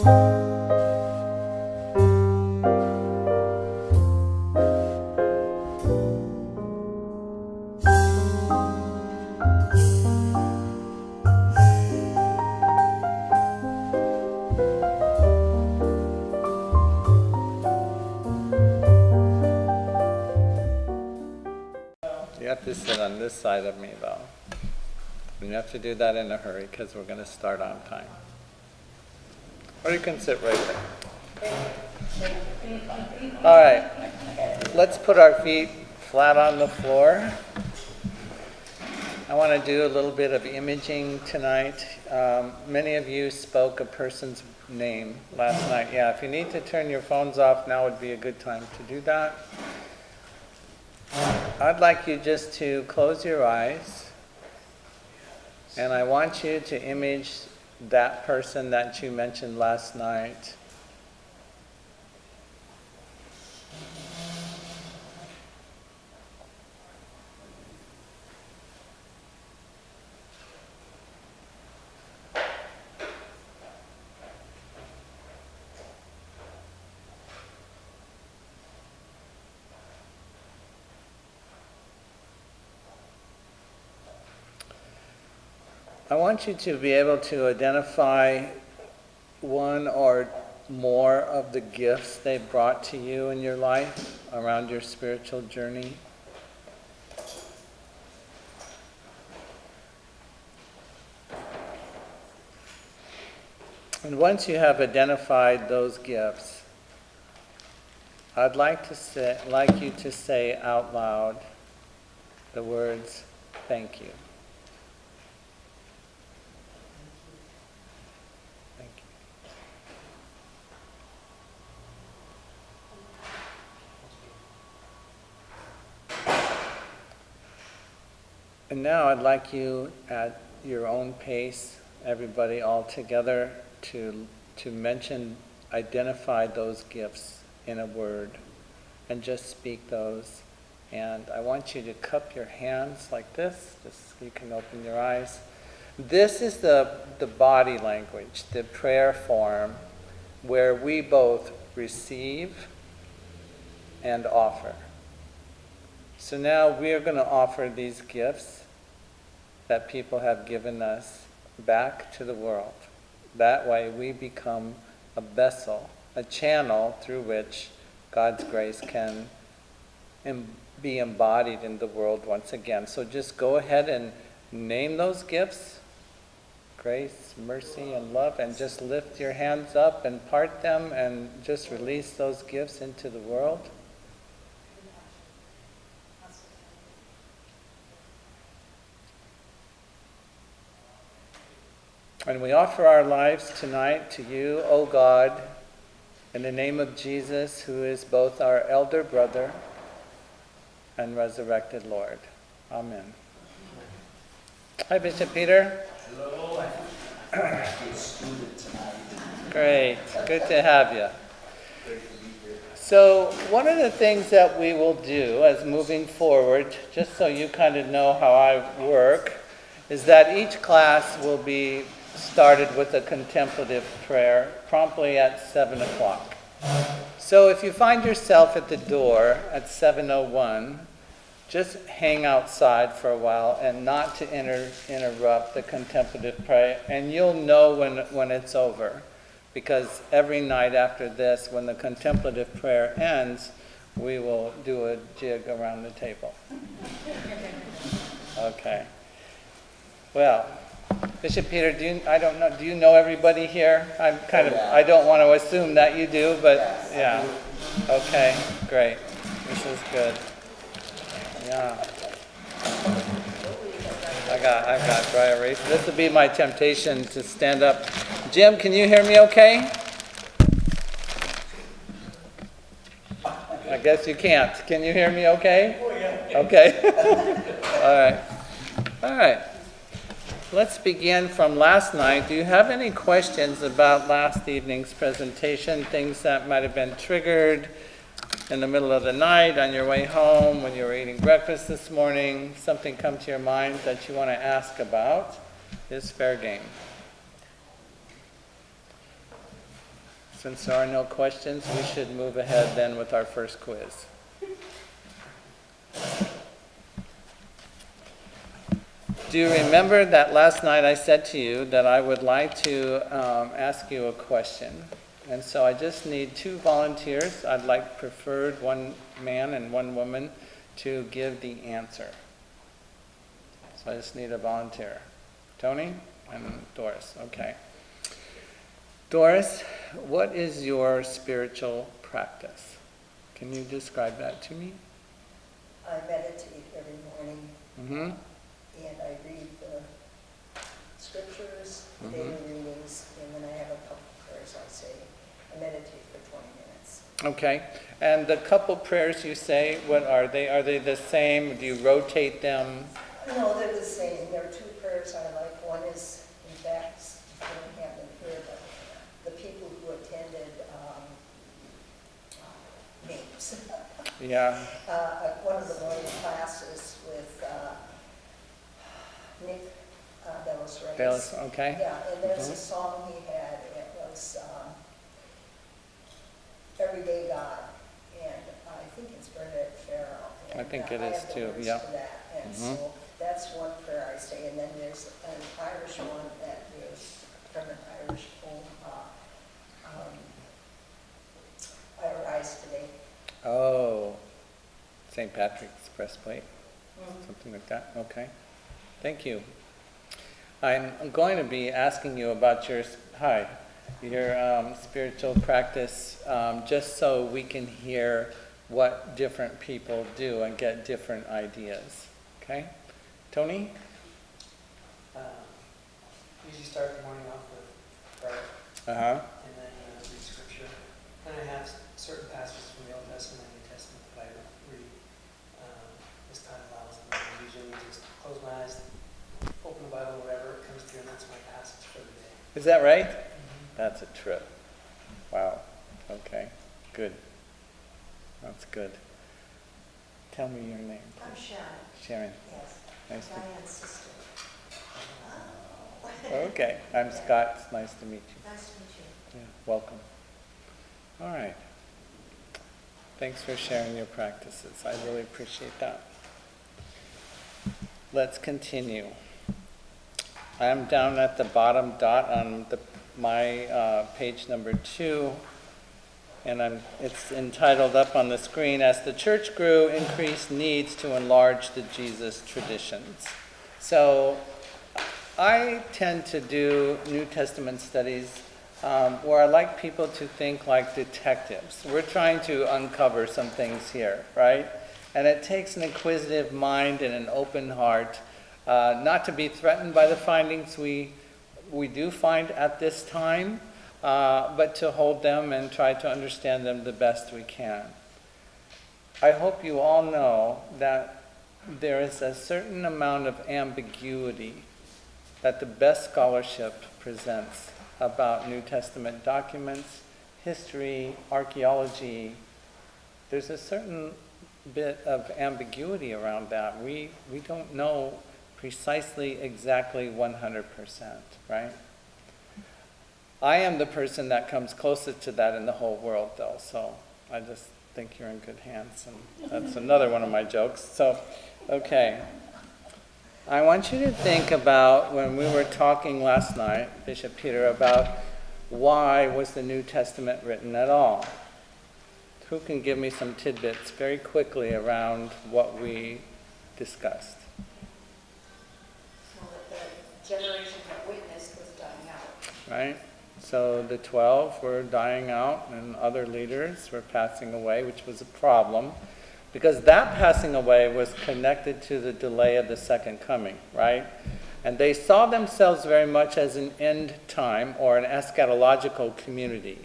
You have to sit on this side of me, though. And you have to do that in a hurry, because we're going to start on time. Or you can sit right there. All right. Let's put our feet flat on the floor. I want to do a little bit of imaging tonight. Many of you spoke a person's name last night. Yeah, if you need to turn your phones off, now would be a good time to do that. I'd like you just to close your eyes, and I want you to image that person that you mentioned last night. I want you to be able to identify one or more of the gifts they brought to you in your life around your spiritual journey. And once you have identified those gifts, I'd like you to say out loud the words, "Thank you." And now I'd like you, at your own pace, everybody all together, to identify those gifts in a word, and just speak those. And I want you to cup your hands like this, just so you can open your eyes. This is the body language, the prayer form, where we both receive and offer. So now we are going to offer these gifts that people have given us back to the world. That way we become a vessel, a channel through which God's grace can be embodied in the world once again. So just go ahead and name those gifts, grace, mercy, and love, and just lift your hands up and part them and just release those gifts into the world. And we offer our lives tonight to you, O God, in the name of Jesus, who is both our elder brother and resurrected Lord. Amen. Hi, Bishop Peter. Hello. Student tonight. Great. Good to have you. So one of the things that we will do as moving forward, just so you kind of know how I work, is that each class will be started with a contemplative prayer promptly at 7 o'clock. So if you find yourself at the door at 7:01, just hang outside for a while and not to interrupt the contemplative prayer, and you'll know when it's over. Because every night after this, when the contemplative prayer ends, we will do a jig around the table. Okay. Well, Bishop Peter, do you know everybody here? I don't want to assume that you do, but yeah. Okay, great. This is good. Yeah. I got dry erase. This would be my temptation to stand up. Jim, can you hear me okay? I guess you can't. Can you hear me okay? Oh, yeah. Okay. All right. Let's begin from last night. Do you have any questions about last evening's presentation? Things that might have been triggered in the middle of the night, on your way home, when you were eating breakfast this morning? Something come to your mind that you want to ask about? Is fair game. Since there are no questions, we should move ahead then with our first quiz. Do you remember that last night I said to you that I would like to ask you a question? And so I just need 2 volunteers. I'd like preferred 1 man and 1 woman to give the answer. So I just need a volunteer. Tony and Doris, okay. Doris, what is your spiritual practice? Can you describe that to me? I meditate every morning, Mm-hmm. and I read the scriptures, Mhm. daily readings, and then I have a couple prayers I say. I meditate for 20 minutes. Okay. And the couple prayers you say, what are they? Are they the same? Do you rotate them? No, they're the same. There are 2 prayers I like. One is, in fact, I don't have them here, but the people who attended names. Yeah. One of the morning classes with Nick Delos Reyes. Dallas, okay. Yeah, and there's Mhm. a song he had, it was Everyday God, and I think it's Bernadette Farrell. I think it I is have the too, words yeah. to that, and Mhm. so that's one prayer I say, and then there's an Irish one that is from an Irish poem, I Arise Today. Oh, St. Patrick's breastplate, something like that. Okay. Thank you. I'm going to be asking you about your spiritual practice, just so we can hear what different people do and get different ideas. Okay? Tony? Usually start the morning off with prayer, Uh-huh. and then read scripture. And I have certain passages from the Old Testament and New Testament that I read as time allows. And I usually just close my eyes, open the Bible, whatever it comes through, and that's my passage for the day. Is that right? That's a trip. Wow. Okay. Good. That's good. Tell me your name, I'm please. Sharon, Sharon. yes, Nice to Diane's sister. Okay. I'm Scott. It's nice to meet you. Nice to meet you. Yeah. Welcome. All right. Thanks for sharing your practices. I really appreciate that. Let's continue. I'm down at the bottom dot on my page number 2, and it's entitled up on the screen, As the Church Grew, Increased Needs to Enlarge the Jesus Traditions. So I tend to do New Testament studies where I like people to think like detectives. We're trying to uncover some things here, right? And it takes an inquisitive mind and an open heart not to be threatened by the findings we do find at this time, but to hold them and try to understand them the best we can. I hope you all know that there is a certain amount of ambiguity that the best scholarship presents about New Testament documents, history, archaeology. There's a certain bit of ambiguity around that. We don't know precisely exactly 100%, right? I am the person that comes closest to that in the whole world, though, so I just think you're in good hands, and that's another one of my jokes. So, okay. I want you to think about when we were talking last night, Bishop Peter, about why was the New Testament written at all? Who can give me some tidbits very quickly around what we discussed? So that the generation that witnessed was dying out. Right? So the 12 were dying out and other leaders were passing away, which was a problem because that passing away was connected to the delay of the second coming, right? And they saw themselves very much as an end time or an eschatological community.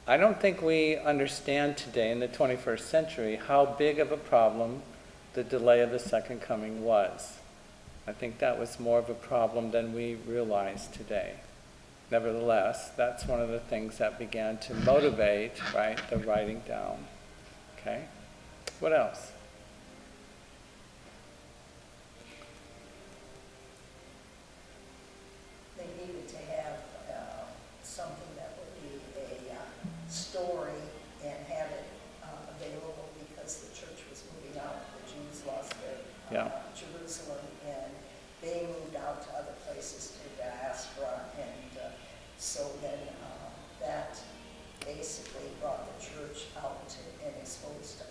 I don't think we understand today in the 21st century how big of a problem the delay of the second coming was. I think that was more of a problem than we realize today. Nevertheless, that's one of the things that began to motivate, right, the writing down. Okay? What else? They needed to have something that would story and have it available because the church was moving out. The Jews lost their Yeah. Jerusalem, and they moved out to other places, to diaspora, and so then that basically brought the church out and exposed to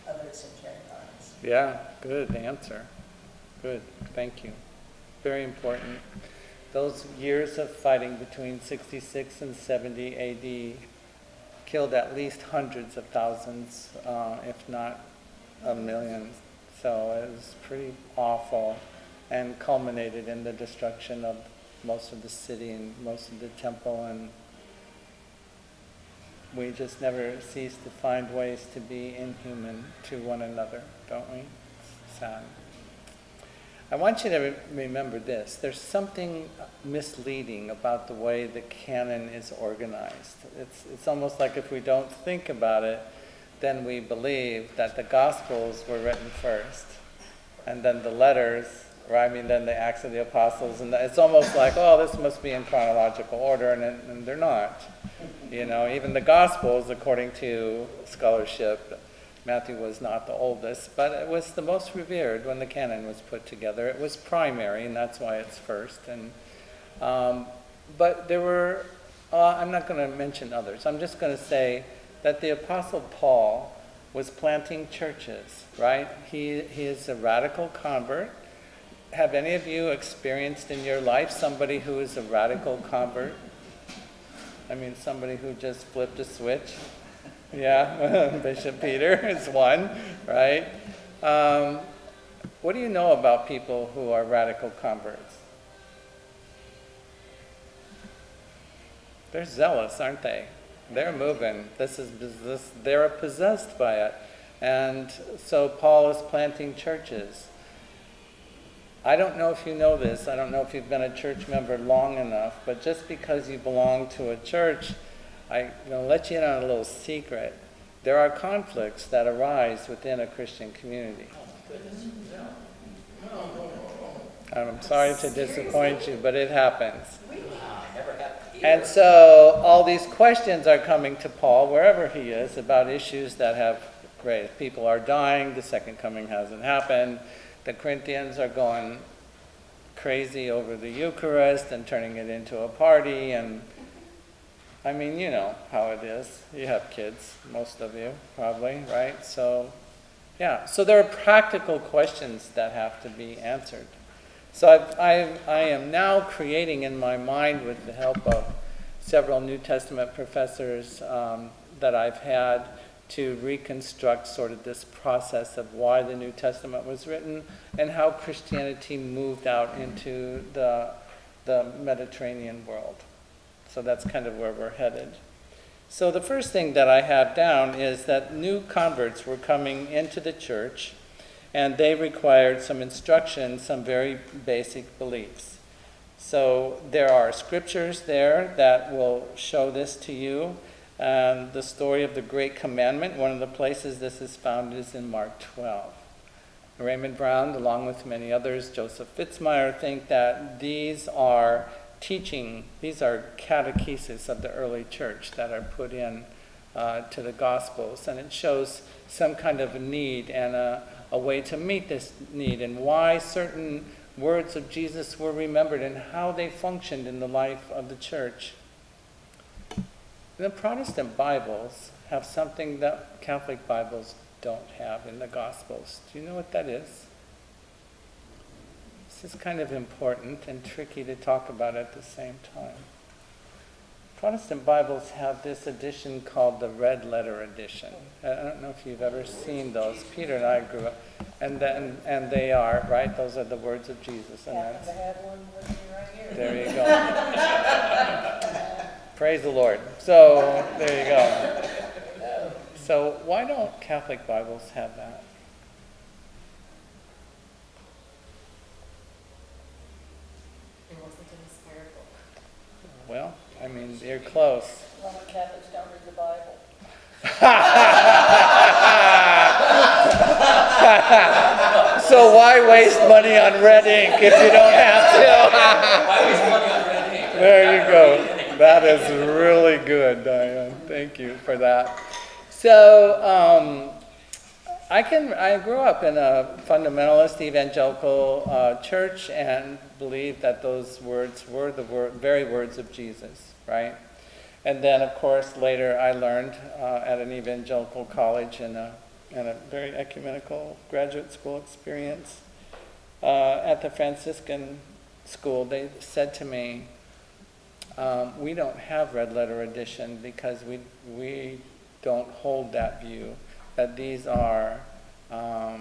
others and Gentiles. Yeah, good answer. Good, thank you. Very important. Those years of fighting between 66 and 70 AD killed at least hundreds of thousands, if not a million. So it was pretty awful and culminated in the destruction of most of the city and most of the temple, and we just never cease to find ways to be inhuman to one another, don't we? It's sad. I want you to remember this. There's something misleading about the way the canon is organized. It's almost like if we don't think about it, then we believe that the Gospels were written first, and then the letters, or then the Acts of the Apostles, and it's almost like, oh, this must be in chronological order, and they're not. Even the Gospels, according to scholarship, Matthew was not the oldest, but it was the most revered when the canon was put together. It was primary, and that's why it's first. But there were, I'm not going to mention others. I'm just going to say that the Apostle Paul was planting churches, right? He is a radical convert. Have any of you experienced in your life somebody who is a radical convert? Somebody who just flipped a switch? Yeah, Bishop Peter is one, right? What do you know about people who are radical converts? They're zealous, aren't they? They're moving. They're possessed by it. And so Paul is planting churches. I don't know if you know this. I don't know if you've been a church member long enough, but just because you belong to a church, I'm going to let you in on a little secret. There are conflicts that arise within a Christian community. I'm sorry to disappoint you, but it happens. And so all these questions are coming to Paul, wherever he is, about issues that have raised. People are dying, the second coming hasn't happened. The Corinthians are going crazy over the Eucharist and turning it into a party, and you know how it is. You have kids, most of you, probably, right? So, yeah. So there are practical questions that have to be answered. So I am now creating in my mind, with the help of several New Testament professors that I've had, to reconstruct sort of this process of why the New Testament was written and how Christianity moved out into the Mediterranean world. So that's kind of where we're headed. So the first thing that I have down is that new converts were coming into the church, and they required some instruction, some very basic beliefs. So there are scriptures there that will show this to you. The story of the Great Commandment, one of the places this is found is in Mark 12. Raymond Brown, along with many others, Joseph Fitzmyer, think that these are teaching, these are catechesis of the early church that are put in to the Gospels, and it shows some kind of a need and a way to meet this need, and why certain words of Jesus were remembered and how they functioned in the life of the church. The Protestant Bibles have something that Catholic Bibles don't have in the Gospels. Do you know what that is? This is kind of important and tricky to talk about at the same time. Protestant Bibles have this edition called the Red Letter Edition. I don't know if you've ever seen those. Peter and I grew up, and they are, right? Those are the words of Jesus. And Happen to have one with me right here. there you go. Praise the Lord. So, there you go. So, why don't Catholic Bibles have that? It wasn't an inspired book. Well, you're close. Roman Catholics don't read the Bible. So why waste money on red ink if you don't have to? Why waste money on red ink? There you go. That is really good, Diane. Thank you for that. So, I grew up in a fundamentalist evangelical church and believed that those words were the very words of Jesus, right? And then, of course, later I learned at an evangelical college and a very ecumenical graduate school experience at the Franciscan school, they said to me, we don't have red letter edition because we don't hold that view, that these are I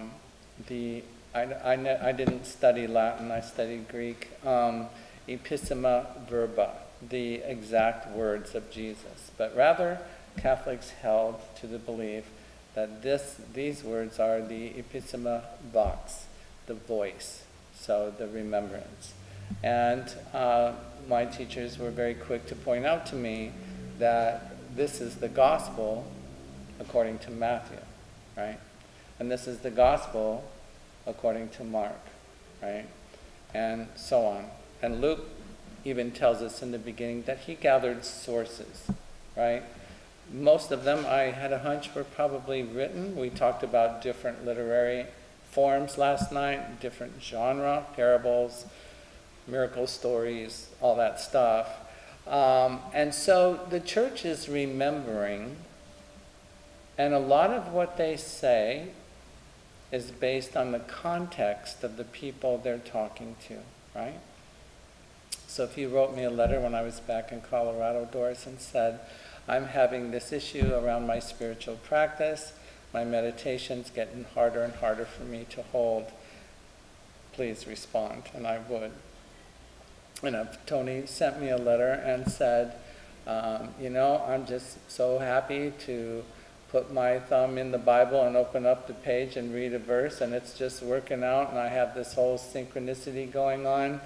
didn't study Latin, I studied Greek, epistema verba, the exact words of Jesus. But rather, Catholics held to the belief that these words are the epistema vox, the voice, so the remembrance. And my teachers were very quick to point out to me that this is the gospel according to Matthew, right? And this is the gospel according to Mark, right? And so on. And Luke even tells us in the beginning that he gathered sources, right? Most of them, I had a hunch, were probably written. We talked about different literary forms last night, different genre, parables, miracle stories, all that stuff. And so the church is remembering, and a lot of what they say is based on the context of the people they're talking to, right? So if you wrote me a letter when I was back in Colorado, Doris, and said, I'm having this issue around my spiritual practice, my meditation's getting harder and harder for me to hold, please respond, and I would. And Tony sent me a letter and said, I'm just so happy to put my thumb in the Bible and open up the page and read a verse, and it's just working out, and I have this whole synchronicity going on.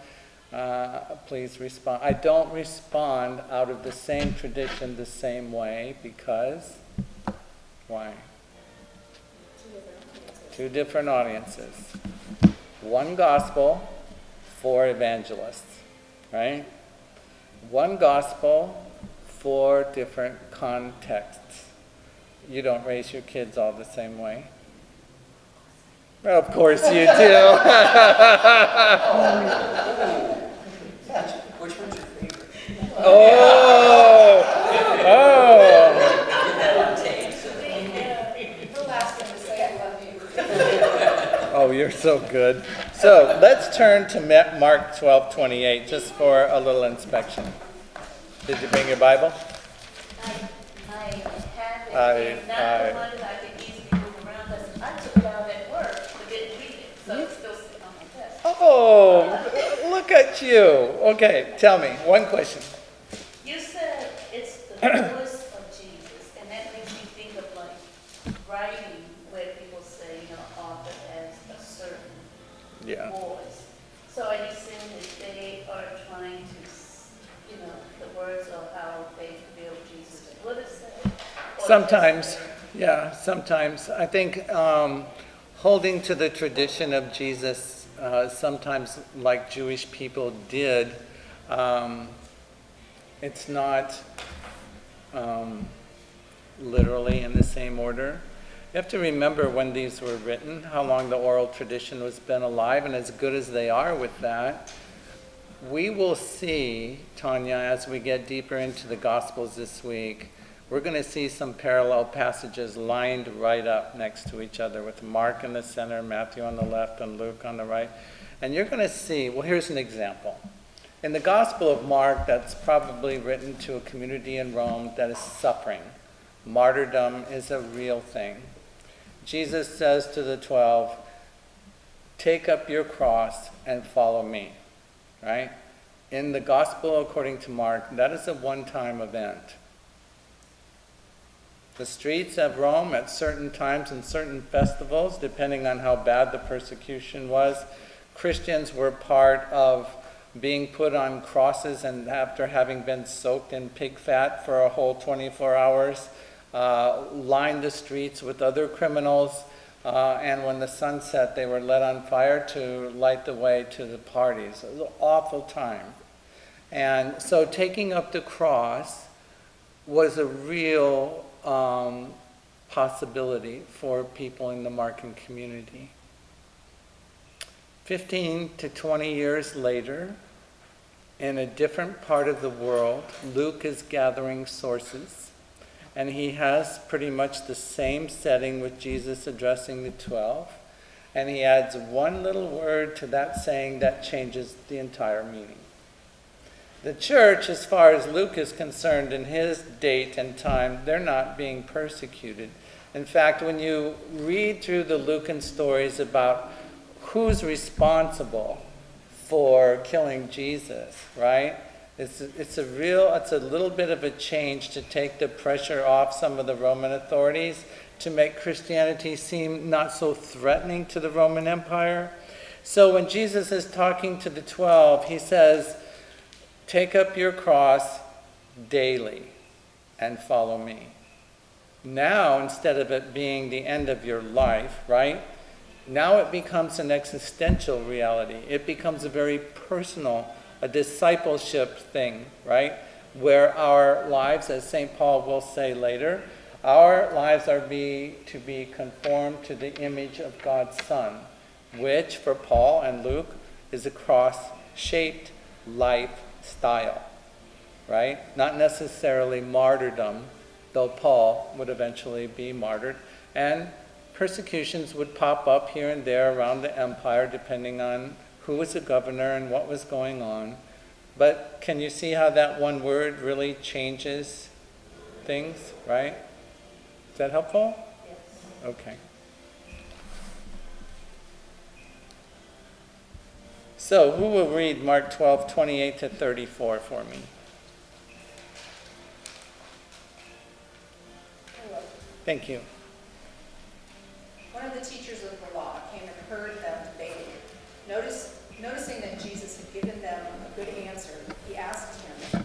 Please respond. I don't respond out of the same tradition the same way because, why? Two different audiences. One gospel, 4 evangelists, right? One gospel, 4 different contexts. You don't raise your kids all the same way. Well, of course you do. Which one's your favorite? Oh! We'll ask him to say I love you. Oh, you're so good. So let's turn to Mark 12:28 just for a little inspection. Did you bring your Bible? I have it, I- and not the one that I can easily move around, because I took it out at work, but didn't read it, so it's still sitting on my desk. Oh, look at you. Okay, tell me, one question. You said it's the voice of Jesus, and that makes me think of like writing, where people say, author has a certain Yeah. voice. So are you saying that they are trying to, the words of how they feel Jesus would have said? Or Sometimes, just say- yeah, sometimes. I think holding to the tradition of Jesus, sometimes like Jewish people did, it's not literally in the same order. You have to remember when these were written, how long the oral tradition has been alive, and as good as they are with that, we will see, Tanya, as we get deeper into the Gospels this week, we're going to see some parallel passages lined right up next to each other with Mark in the center, Matthew on the left, and Luke on the right. And you're going to see, well, here's an example. In the Gospel of Mark, that's probably written to a community in Rome that is suffering. Martyrdom is a real thing. Jesus says to the 12, take up your cross and follow me, right? In the Gospel according to Mark, that is a one-time event. The streets of Rome at certain times and certain festivals, depending on how bad the persecution was, Christians were part of being put on crosses, and after having been soaked in pig fat for a whole 24 hours, lined the streets with other criminals, and when the sun set, they were lit on fire to light the way to the parties. It was an awful time. And so taking up the cross was a real possibility for people in the Markan community. 15 to 20 years later, in a different part of the world, Luke is gathering sources, and he has pretty much the same setting with Jesus addressing the 12, and he adds one little word to that saying that changes the entire meaning. The church, as far as Luke is concerned, in his date and time, they're not being persecuted. In fact, when you read through the Lucan stories about who's responsible for killing Jesus, right? It's a little bit of a change to take the pressure off some of the Roman authorities, to make Christianity seem not so threatening to the Roman Empire. So when Jesus is talking to the 12, he says, take up your cross daily and follow me. Now, instead of it being the end of your life, right? Now it becomes an existential reality. It becomes a very personal, a discipleship thing, right? Where our lives, as St. Paul will say later, our lives are to be conformed to the image of God's Son, which for Paul and Luke is a cross-shaped lifestyle, right? Not necessarily martyrdom, though Paul would eventually be martyred. And persecutions would pop up here and there around the empire, depending on who was the governor and what was going on. But can you see how that one word really changes things, right? Is that helpful? Yes. Okay. So who will read Mark 12:28 to 34 for me? Thank you. One of the teachers of the law came and heard them debating. Noticing that Jesus had given them a good answer, he asked him,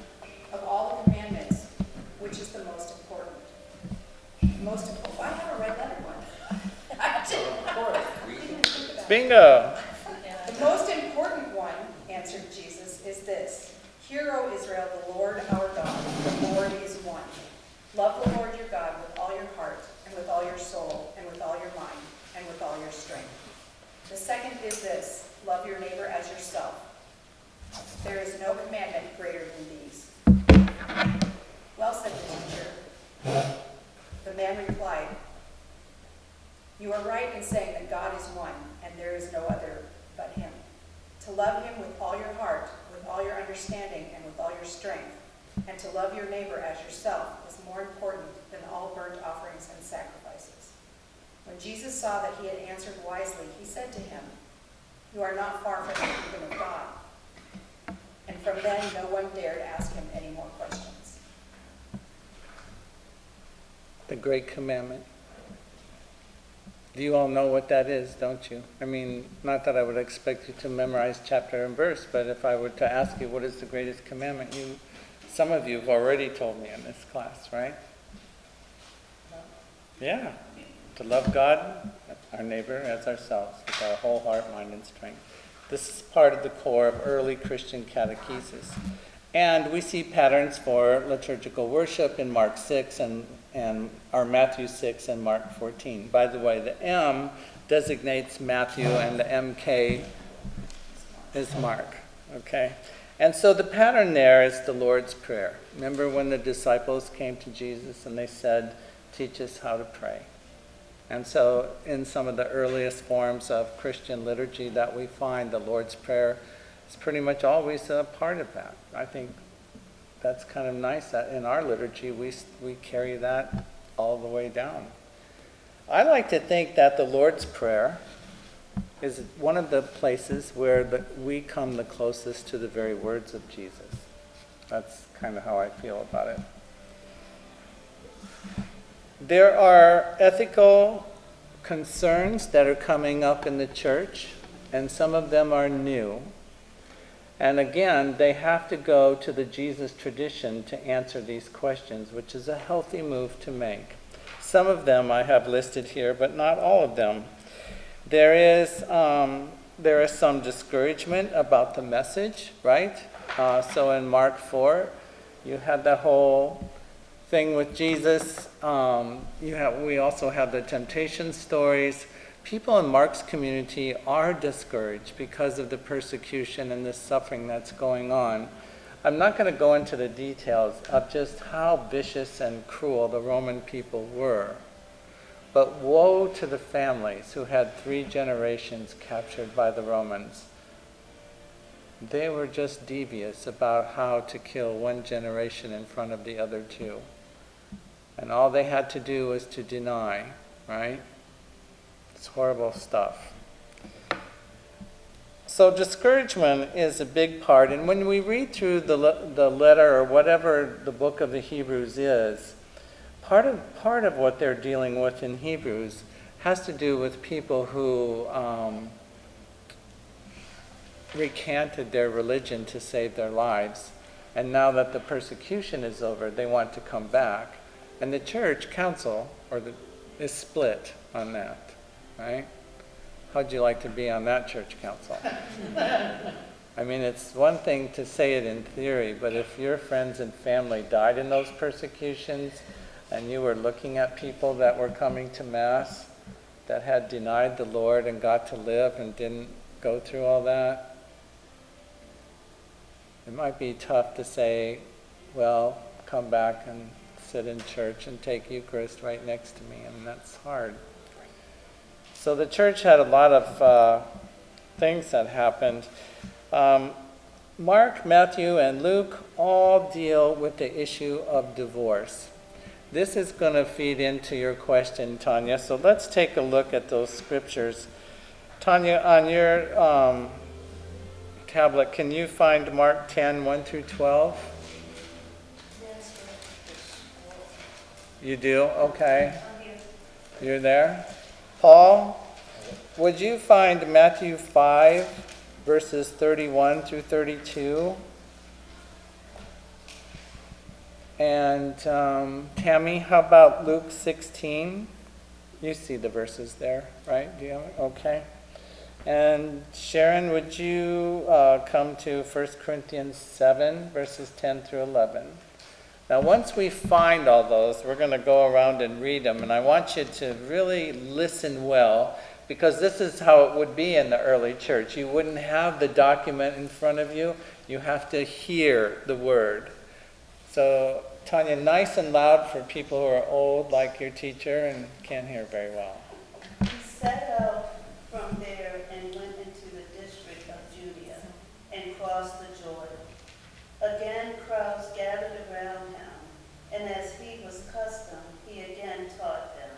of all the commandments, which is the most important? Well, I have a red letter one. I didn't, didn't think about it. Bingo! The most important one, answered Jesus, is this. Hear, O Israel, the Lord our God, the Lord is one. Love the Lord your God with all your heart, and with all your soul, and with all your mind, and with all your strength. The second is this, love your neighbor as yourself. There is no commandment greater than these. Well, said the teacher. The man replied, you are right in saying that God is one, and there is no other but him. To love him with all your heart, with all your understanding, and with all your strength, and to love your neighbor as yourself is more important than all burnt offerings and sacrifices. When Jesus saw that he had answered wisely, he said to him, you are not far from the kingdom of God. And from then no one dared ask him any more questions. The great commandment. You all know what that is, don't you? I mean, not that I would expect you to memorize chapter and verse, but if I were to ask you what is the greatest commandment, some of you have already told me in this class, right? Yeah. To love God, our neighbor, as ourselves, with our whole heart, mind, and strength. This is part of the core of early Christian catechesis. And we see patterns for liturgical worship in Mark 6 and Matthew 6 and Mark 14. By the way, the M designates Matthew and the MK is Mark. Okay? And so the pattern there is the Lord's Prayer. Remember when the disciples came to Jesus and they said, teach us how to pray. And so in some of the earliest forms of Christian liturgy that we find, the Lord's Prayer is pretty much always a part of that. I think that's kind of nice that in our liturgy we carry that all the way down. I like to think that the Lord's Prayer is one of the places where we come the closest to the very words of Jesus. That's kind of how I feel about it. There are ethical concerns that are coming up in the church, and some of them are new. And again, they have to go to the Jesus tradition to answer these questions, which is a healthy move to make. Some of them I have listed here, but not all of them. There is some discouragement about the message, right? So in Mark 4, you had that whole thing with Jesus. We also have the temptation stories. People in Mark's community are discouraged because of the persecution and the suffering that's going on. I'm not going to go into the details of just how vicious and cruel the Roman people were. But woe to the families who had 3 generations captured by the Romans. They were just devious about how to kill one generation in front of the other 2. And all they had to do was to deny, right? It's horrible stuff. So discouragement is a big part. And when we read through the letter or whatever the book of the Hebrews is, part of what they're dealing with in Hebrews has to do with people who recanted their religion to save their lives. And now that the persecution is over, they want to come back. And the church council is split on that, right? How'd you like to be on that church council? I mean, it's one thing to say it in theory, but if your friends and family died in those persecutions and you were looking at people that were coming to Mass that had denied the Lord and got to live and didn't go through all that, it might be tough to say, well, come back and sit in church and take Eucharist right next to me. I mean, that's hard. So the church had a lot of things that happened. Mark, Matthew, and Luke all deal with the issue of divorce. This is going to feed into your question, Tanya. So let's take a look at those scriptures. Tanya, on your tablet, can you find Mark 10, 1 through 12? You do? Okay. You're there? Paul, would you find Matthew 5, verses 31 through 32? And Tammy, how about Luke 16? You see the verses there, right? Do you have it? Okay. And Sharon, would you come to 1 Corinthians 7, verses 10 through 11? Now, once we find all those, we're going to go around and read them. And I want you to really listen well, because this is how it would be in the early church. You wouldn't have the document in front of you. You have to hear the word. So, Tanya, nice and loud for people who are old, like your teacher, and can't hear very well. He set out from there and went into the district of Judea and crossed the Jordan. Again, crowds gathered around him, and as he was accustomed, he again taught them.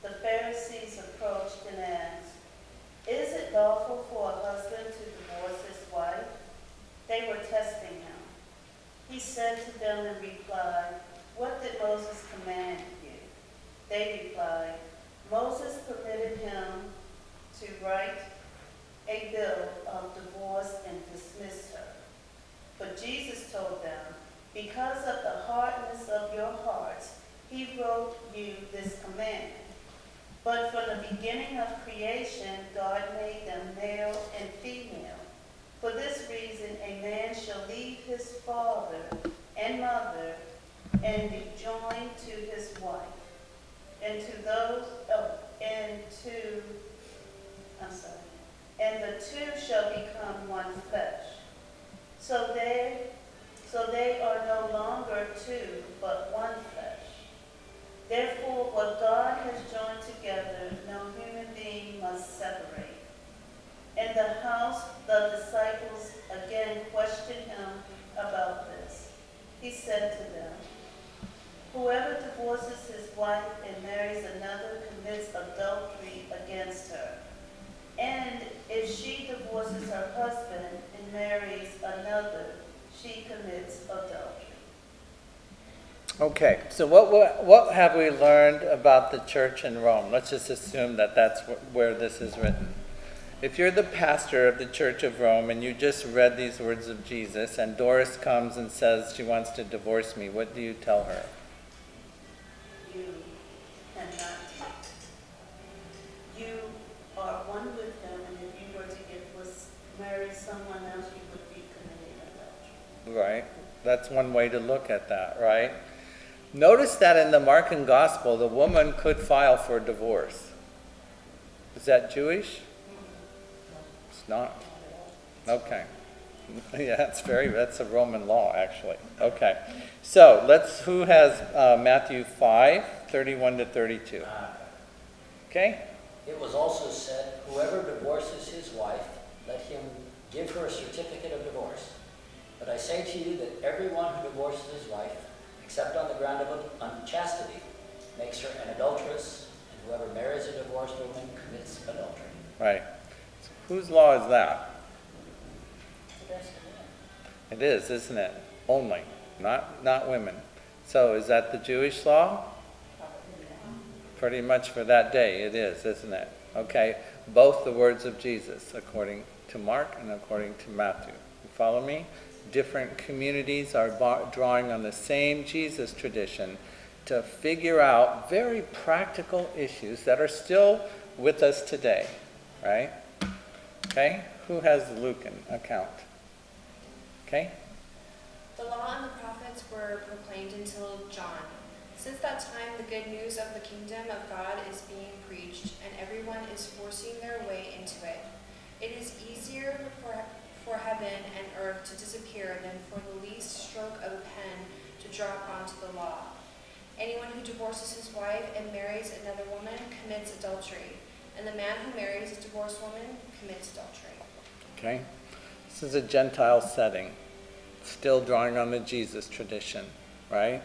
The Pharisees approached and asked, "Is it lawful for a husband to divorce his wife?" They were testing him. He said to them in reply, "What did Moses command you?" They replied, "Moses permitted him to write a bill of divorce and dismiss her." But Jesus told them, "Because of the hardness of your hearts, he wrote you this command. But from the beginning of creation, God made them male and female. For this reason, a man shall leave his father and mother and be joined to his wife, and and the two shall become one flesh. So they are no longer two, but one flesh. Therefore, what God has joined together, no human being must separate." In the house, the disciples again questioned him about this. He said to them, "Whoever divorces his wife and marries another commits adultery against her. And if she divorces her husband and marries another, she commits adultery." Okay, so what have we learned about the church in Rome? Let's just assume that that's where this is written. If you're the pastor of the Church of Rome and you just read these words of Jesus and Doris comes and says she wants to divorce me, what do you tell her? You cannot. You are one with him, and if you were to marry someone else, you would be committing adultery. right? That's one way to look at that, right? Notice that in the Markan Gospel, the woman could file for divorce. Is that Jewish? It's not. Okay. Yeah, that's a Roman law, actually. Okay. So, who has Matthew 5:31 to 32? Okay? It was also said, whoever divorces his wife, let him give her a certificate of divorce. But I say to you that everyone who divorces his wife, except on the ground of unchastity, makes her an adulteress, and whoever marries a divorced woman commits adultery. Right. So whose law is that? It is, isn't it? Only, not women. So is that the Jewish law? Pretty much for that day it is, isn't it? Okay, both the words of Jesus, according to Mark and according to Matthew. You follow me? Different communities are drawing on the same Jesus tradition to figure out very practical issues that are still with us today, right? Okay, who has the Lucan account? Okay? The law and the prophets were proclaimed until John. Since that time, the good news of the kingdom of God is being preached, and everyone is forcing their way into it. It is easier for heaven and earth to disappear than for the least stroke of a pen to drop onto the law. Anyone who divorces his wife and marries another woman commits adultery, and the man who marries a divorced woman commits adultery. Okay? This is a Gentile setting, still drawing on the Jesus tradition, right?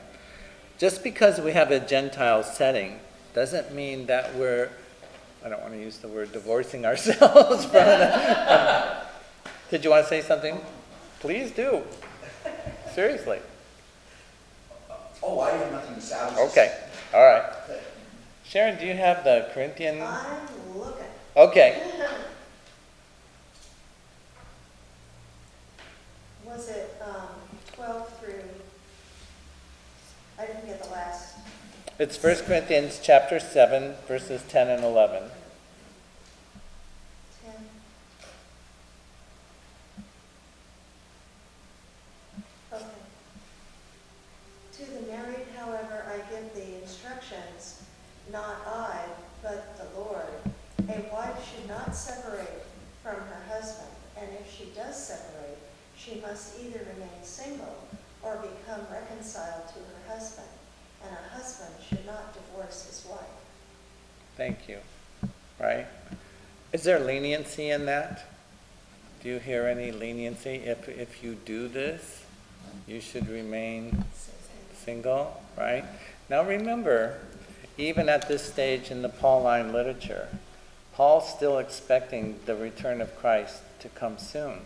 Just because we have a Gentile setting doesn't mean that I don't want to use the word divorcing ourselves from it. Did you want to say something? Please do. Seriously. Oh, I have nothing to say. I was just- Okay, all right. Sharon, do you have the Corinthian? I'm looking. Okay, Was it 12 through, I didn't get the last. it's 1 Corinthians chapter 7, verses 10 and 11. 10. Okay. To the married, however, I give the instructions, not I, but the Lord. A wife should not separate from her husband, and if she does separate, she must either remain single or become reconciled to her husband, and a husband should not divorce his wife. Thank you. Right? Is there leniency in that? Do you hear any leniency? If you do this, you should remain single, right? Now remember, even at this stage in the Pauline literature, Paul's still expecting the return of Christ to come soon.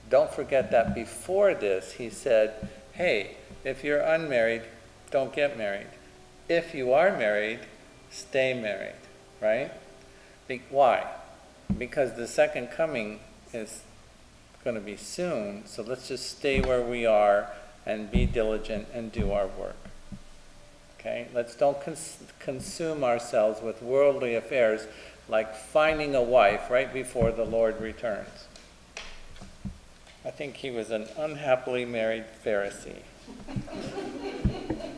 Don't forget that before this, he said, hey, if you're unmarried, don't get married. If you are married, stay married, right? Why? Because the second coming is going to be soon, so let's just stay where we are and be diligent and do our work. Okay? Let's don't consume ourselves with worldly affairs like finding a wife right before the Lord returns. I think he was an unhappily married Pharisee.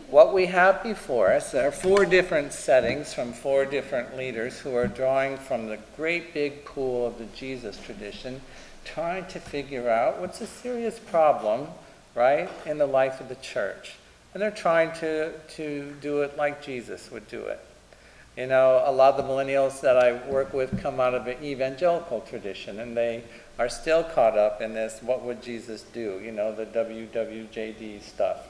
What we have before us are 4 different settings from 4 different leaders who are drawing from the great big pool of the Jesus tradition, trying to figure out what's a serious problem, right, in the life of the church. And they're trying to do it like Jesus would do it. You know, a lot of the millennials that I work with come out of the evangelical tradition, and they are still caught up in this, what would Jesus do? You know, the WWJD stuff.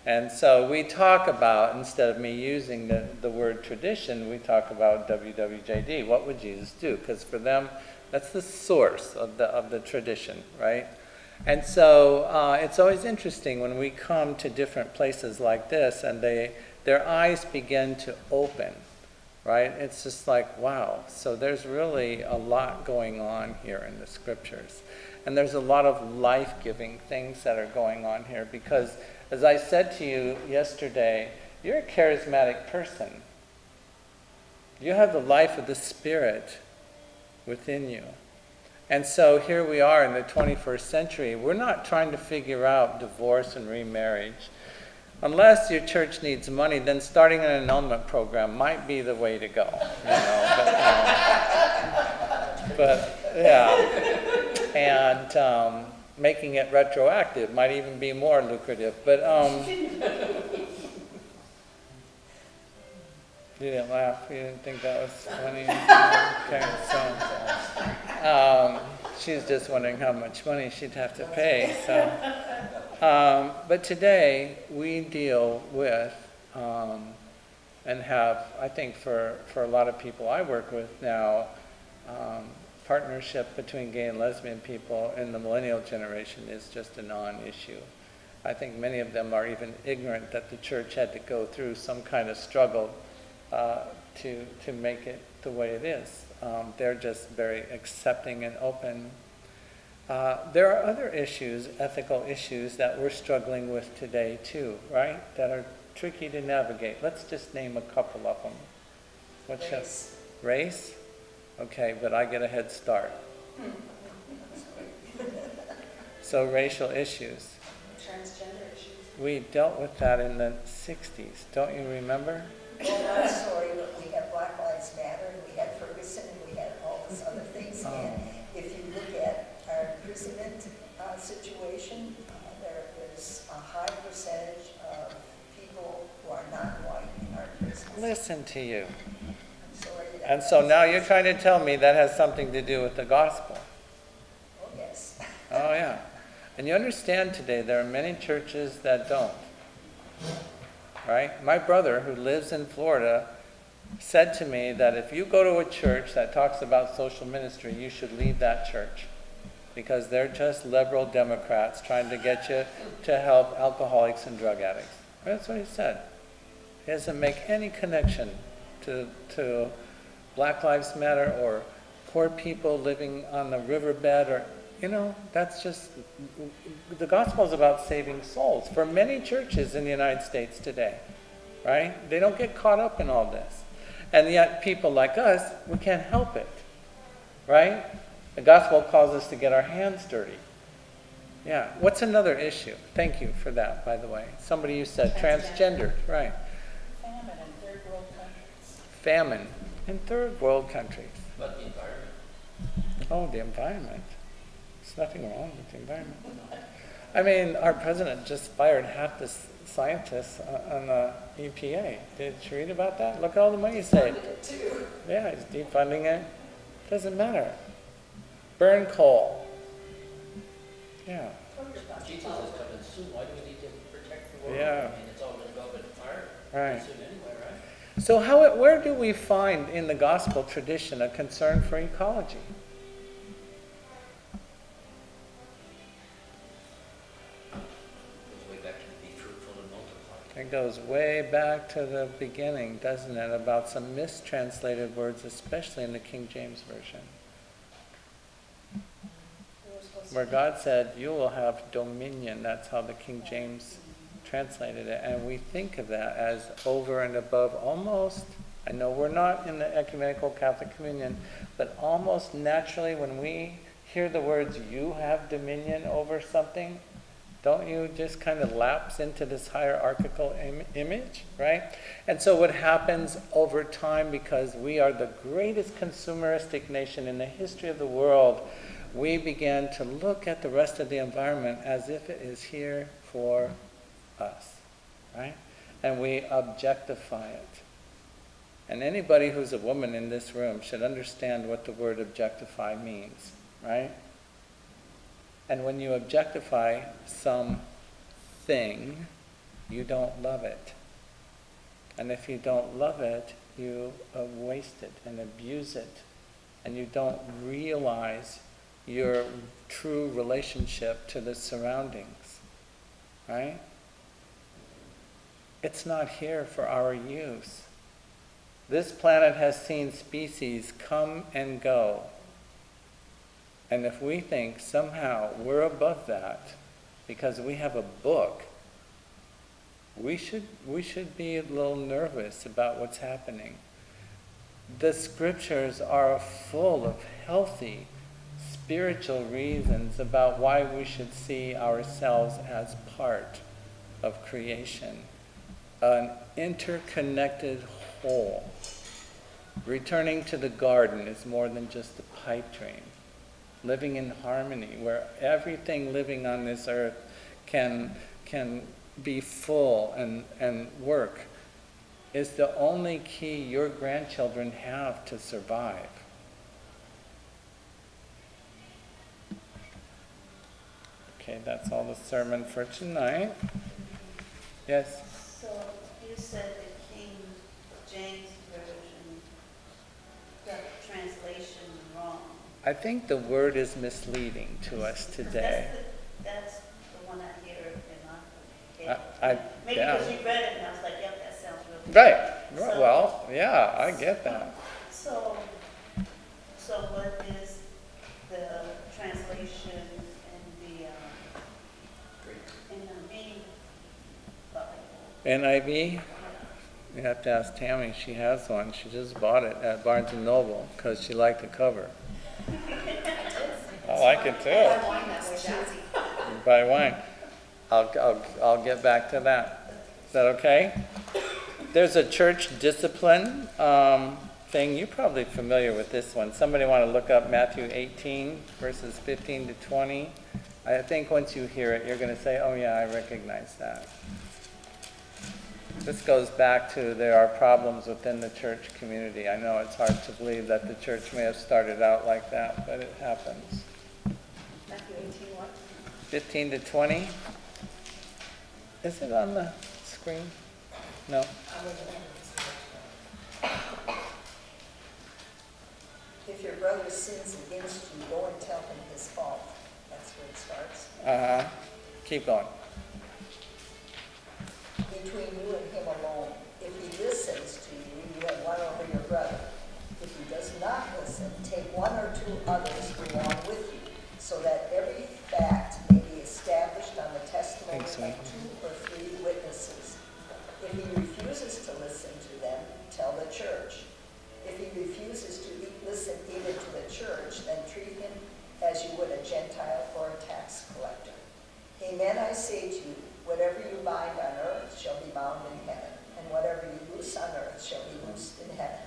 And so we talk about, instead of me using the word tradition, we talk about WWJD. What would Jesus do? Because for them, that's the source of the tradition, right? And so it's always interesting when we come to different places like this and their eyes begin to open, right? It's just like, wow. So there's really a lot going on here in the scriptures. And there's a lot of life-giving things that are going on here because, as I said to you yesterday, you're a charismatic person. You have the life of the Spirit within you. And so here we are in the 21st century. We're not trying to figure out divorce and remarriage. Unless your church needs money, then starting an annulment program might be the way to go. But yeah. And making it retroactive might even be more lucrative. But you didn't laugh. You didn't think that was funny. Okay, so she's just wondering how much money she'd have to pay. So, but today we deal with and have, I think, for a lot of people I work with now, partnership between gay and lesbian people in the millennial generation is just a non-issue. I think many of them are even ignorant that the church had to go through some kind of struggle to make it the way it is. They're just very accepting and open. There are other issues, ethical issues, that we're struggling with today too, right? That are tricky to navigate. Let's just name a couple of them. What's Race. Race? Okay, but I get a head start. So racial issues. Transgender issues. We dealt with that in the 60s, don't you remember? Well, I'm sorry, but we had Black Lives Matter, and we had Ferguson, and we had all these other things. And if you look at our imprisonment situation, there's a high percentage of people who are not white in our prisons. Listen to you. I'm sorry. And so now you're trying to tell me that has something to do with the gospel. Oh, yes. Oh, yeah. And you understand today there are many churches that don't. Right? My brother, who lives in Florida, said to me that if you go to a church that talks about social ministry, you should leave that church. Because they're just liberal Democrats trying to get you to help alcoholics and drug addicts. That's what he said. He doesn't make any connection to Black Lives Matter or poor people living on the riverbed or, that's just, the gospel is about saving souls for many churches in the United States today, right? They don't get caught up in all this. And yet people like us, we can't help it, right? The gospel calls us to get our hands dirty. Yeah. What's another issue? Thank you for that, by the way. Somebody you said, transgendered, right. Famine in third world countries. Famine in third world countries. But the environment. Oh, the environment. There's nothing wrong with the environment. I mean, our president just fired half the scientists on the EPA. Did you read about that? Look at all the money he saved. Yeah, he's defunding it. Doesn't matter. Burn coal. Yeah. Jesus is coming soon. Why do we need to protect the world? Yeah. I mean, it's all going to go up in fire Right. soon anyway, right? So where do we find in the gospel tradition a concern for ecology? Goes way back to be fruitful and multiply. It goes way back to the beginning, doesn't it, about some mistranslated words, especially in the King James Version, where God said, you will have dominion. That's how the King James translated it. And we think of that as over and above almost, I know we're not in the ecumenical Catholic communion, but almost naturally when we hear the words, you have dominion over something, don't you just kind of lapse into this hierarchical image, right? And so what happens over time, because we are the greatest consumeristic nation in the history of the world, we began to look at the rest of the environment as if it is here for us, right? And we objectify it. And anybody who's a woman in this room should understand what the word objectify means, right? And when you objectify something, you don't love it. And if you don't love it, you waste it and abuse it. And you don't realize your true relationship to the surroundings, right? It's not here for our use. This planet has seen species come and go. And if we think somehow we're above that because we have a book, we should be a little nervous about what's happening. The scriptures are full of healthy, spiritual reasons about why we should see ourselves as part of creation, an interconnected whole. Returning to the garden is more than just a pipe dream. Living in harmony, where everything living on this earth can be full and work, is the only key your grandchildren have to survive. Okay, that's all the sermon for tonight. Yes? So you said the King James Version got the translation wrong. I think the word is misleading to us today. That's the one I hear in my head. Maybe yeah. because you read it and I was like, yep, that sounds really good. Right. So- Well, yeah, I get that. So what is the translation in the NIV? You have to ask Tammy. She has one. She just bought it at Barnes & Noble because she liked the cover. I like it too. Buy wine that way, Jazzy. You buy wine. I'll get back to that. Is that okay? There's a church discipline thing. You're probably familiar with this one. Somebody want to look up Matthew 18, verses 15 to 20? I think once you hear it, you're going to say, oh yeah, I recognize that. This goes back to there are problems within the church community. I know it's hard to believe that the church may have started out like that, but it happens. Matthew 18, what? 15 to 20. Is it on the screen? No? If your brother sins against you, go and tell him his fault. That's where it starts. Uh-huh. Keep going. Between you and him alone. If he listens to you, you have won over your brother. If he does not listen, take one or two others along with you, so that every fact may be established on the testimony Thanks, of Mike. 2 or 3 witnesses. If he refuses to listen to them, tell the church. If he refuses to listen even to the church, then treat him as you would a Gentile or a tax collector. Amen, I say to you, whatever you bind on earth shall be bound in heaven, and whatever you loose on earth shall be loosed in heaven.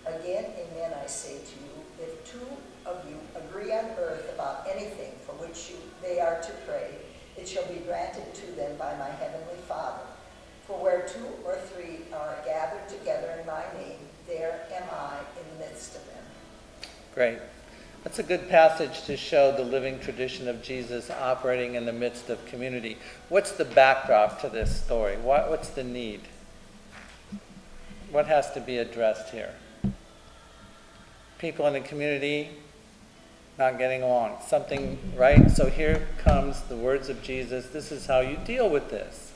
Again, amen, I say to you, if 2 of you agree on earth about anything for which they are to pray, it shall be granted to them by my heavenly Father. For where 2 or 3 are gathered together in my name, there am I in the midst of them. Great. That's a good passage to show the living tradition of Jesus operating in the midst of community. What's the backdrop to this story? What's the need? What has to be addressed here? People in the community not getting along. Something, right? So here comes the words of Jesus. This is how you deal with this.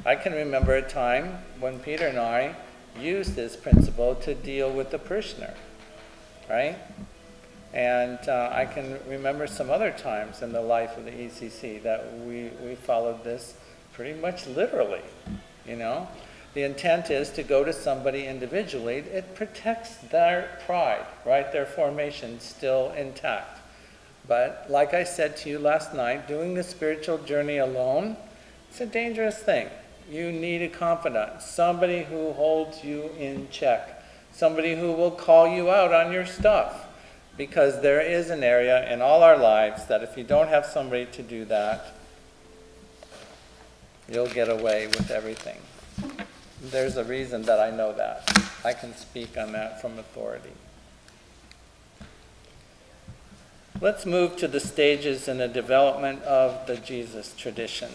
I can remember a time when Peter and I used this principle to deal with the parishioner, right? And I can remember some other times in the life of the ECC that we followed this pretty much literally, you know. The intent is to go to somebody individually. It protects their pride, right? Their formation still intact. But like I said to you last night, doing the spiritual journey alone, it's a dangerous thing. You need a confidant, somebody who holds you in check, somebody who will call you out on your stuff. Because there is an area in all our lives that if you don't have somebody to do that, you'll get away with everything. There's a reason that I know that. I can speak on that from authority. Let's move to the stages in the development of the Jesus tradition.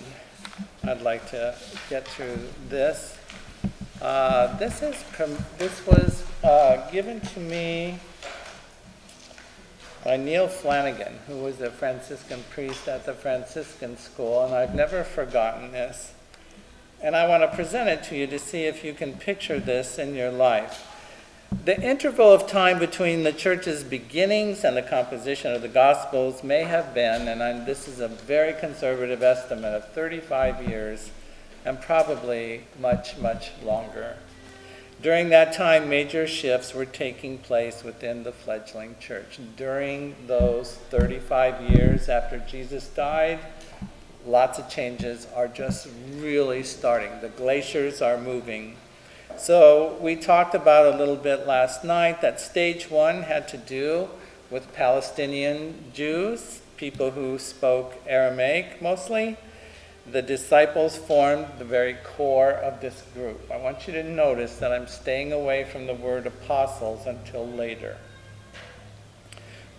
I'd like to get through this. This was given to me by Neil Flanagan, who was a Franciscan priest at the Franciscan school, and I've never forgotten this. And I want to present it to you to see if you can picture this in your life. The interval of time between the church's beginnings and the composition of the Gospels may have been, and this is a very conservative estimate, of 35 years, and probably much, much longer. During that time, major shifts were taking place within the fledgling church. During those 35 years after Jesus died, lots of changes are just really starting. The glaciers are moving. So we talked about a little bit last night that stage one had to do with Palestinian Jews, people who spoke Aramaic mostly. The disciples formed the very core of this group. I want you to notice that I'm staying away from the word apostles until later.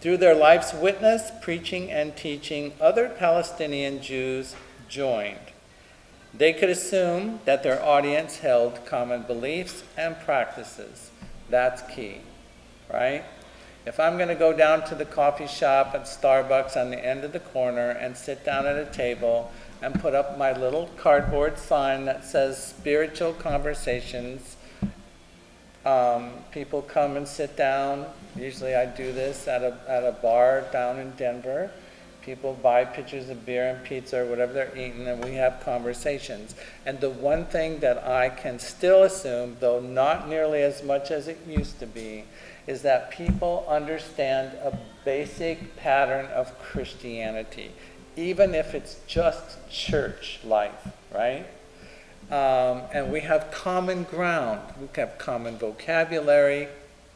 Through their life's witness, preaching, and teaching, other Palestinian Jews joined. They could assume that their audience held common beliefs and practices. That's key, right? If I'm going to go down to the coffee shop at Starbucks on the end of the corner and sit down at a table and put up my little cardboard sign that says spiritual conversations, people come and sit down. Usually I do this at a bar down in Denver. People buy pitchers of beer and pizza or whatever they're eating, and we have conversations. And the one thing that I can still assume, though not nearly as much as it used to be, is that people understand a basic pattern of Christianity, even if it's just church life, right? And we have common ground. We have common vocabulary,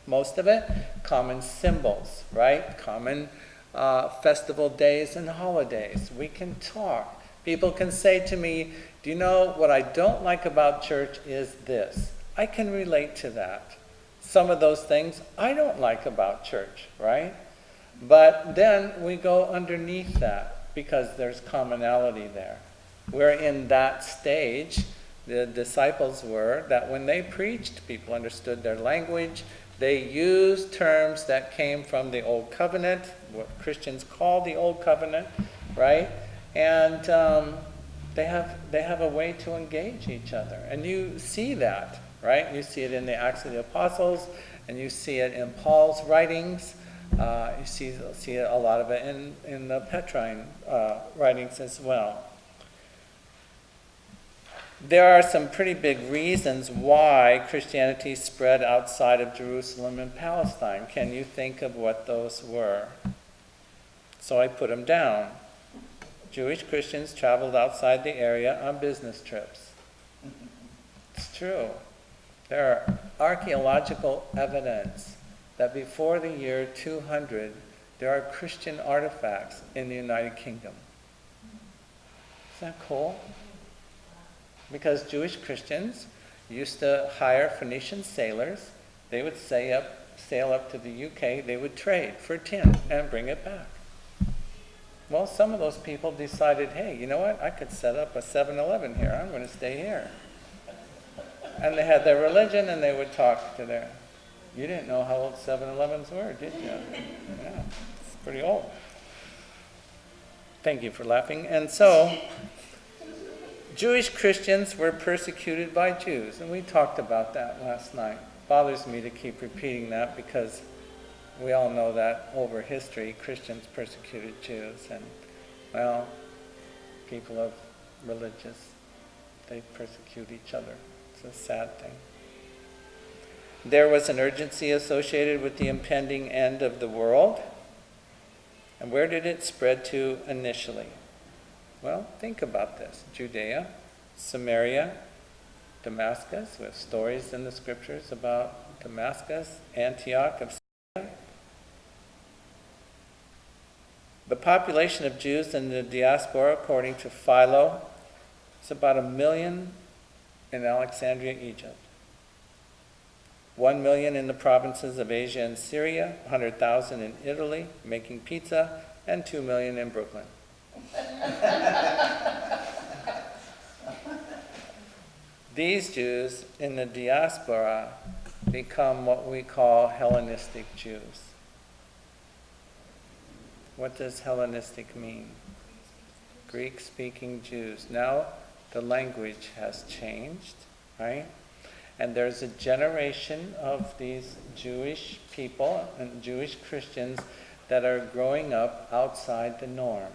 most of it, common symbols, right? Common festival days and holidays. We can talk. People can say to me, do you know what I don't like about church is this? I can relate to that. Some of those things I don't like about church, right? But then we go underneath that because there's commonality there. We're in that stage, the disciples were, that when they preached, people understood their language. They used terms that came from the Old Covenant, what Christians call the Old Covenant, right? And they have a way to engage each other. And you see that, right? You see it in the Acts of the Apostles, and you see it in Paul's writings. You see a lot of it in the Petrine writings as well. There are some pretty big reasons why Christianity spread outside of Jerusalem and Palestine. Can you think of what those were? So I put them down. Jewish Christians traveled outside the area on business trips. It's true. There are archaeological evidence that before the year 200, there are Christian artifacts in the United Kingdom. Isn't that cool? Because Jewish Christians used to hire Phoenician sailors. They would sail up to the UK. They would trade for tin and bring it back. Well, some of those people decided, hey, you know what? I could set up a 7-Eleven here. I'm going to stay here. And they had their religion, and they would talk to their... You didn't know how old 7-Elevens were, did you? Yeah, it's pretty old. Thank you for laughing. And so... Jewish Christians were persecuted by Jews, and we talked about that last night. It bothers me to keep repeating that because we all know that over history, Christians persecuted Jews, and, well, people of religious, they persecute each other. It's a sad thing. There was an urgency associated with the impending end of the world. And where did it spread to initially? Well, think about this. Judea, Samaria, Damascus. We have stories in the scriptures about Damascus, Antioch of Syria. The population of Jews in the diaspora, according to Philo, is about 1 million in Alexandria, Egypt. 1 million in the provinces of Asia and Syria, 100,000 in Italy, making pizza, and 2 million in Brooklyn. These Jews in the diaspora become what we call Hellenistic Jews. What does Hellenistic mean? Greek-speaking Jews. Now the language has changed, right? And there's a generation of these Jewish people and Jewish Christians that are growing up outside the norm.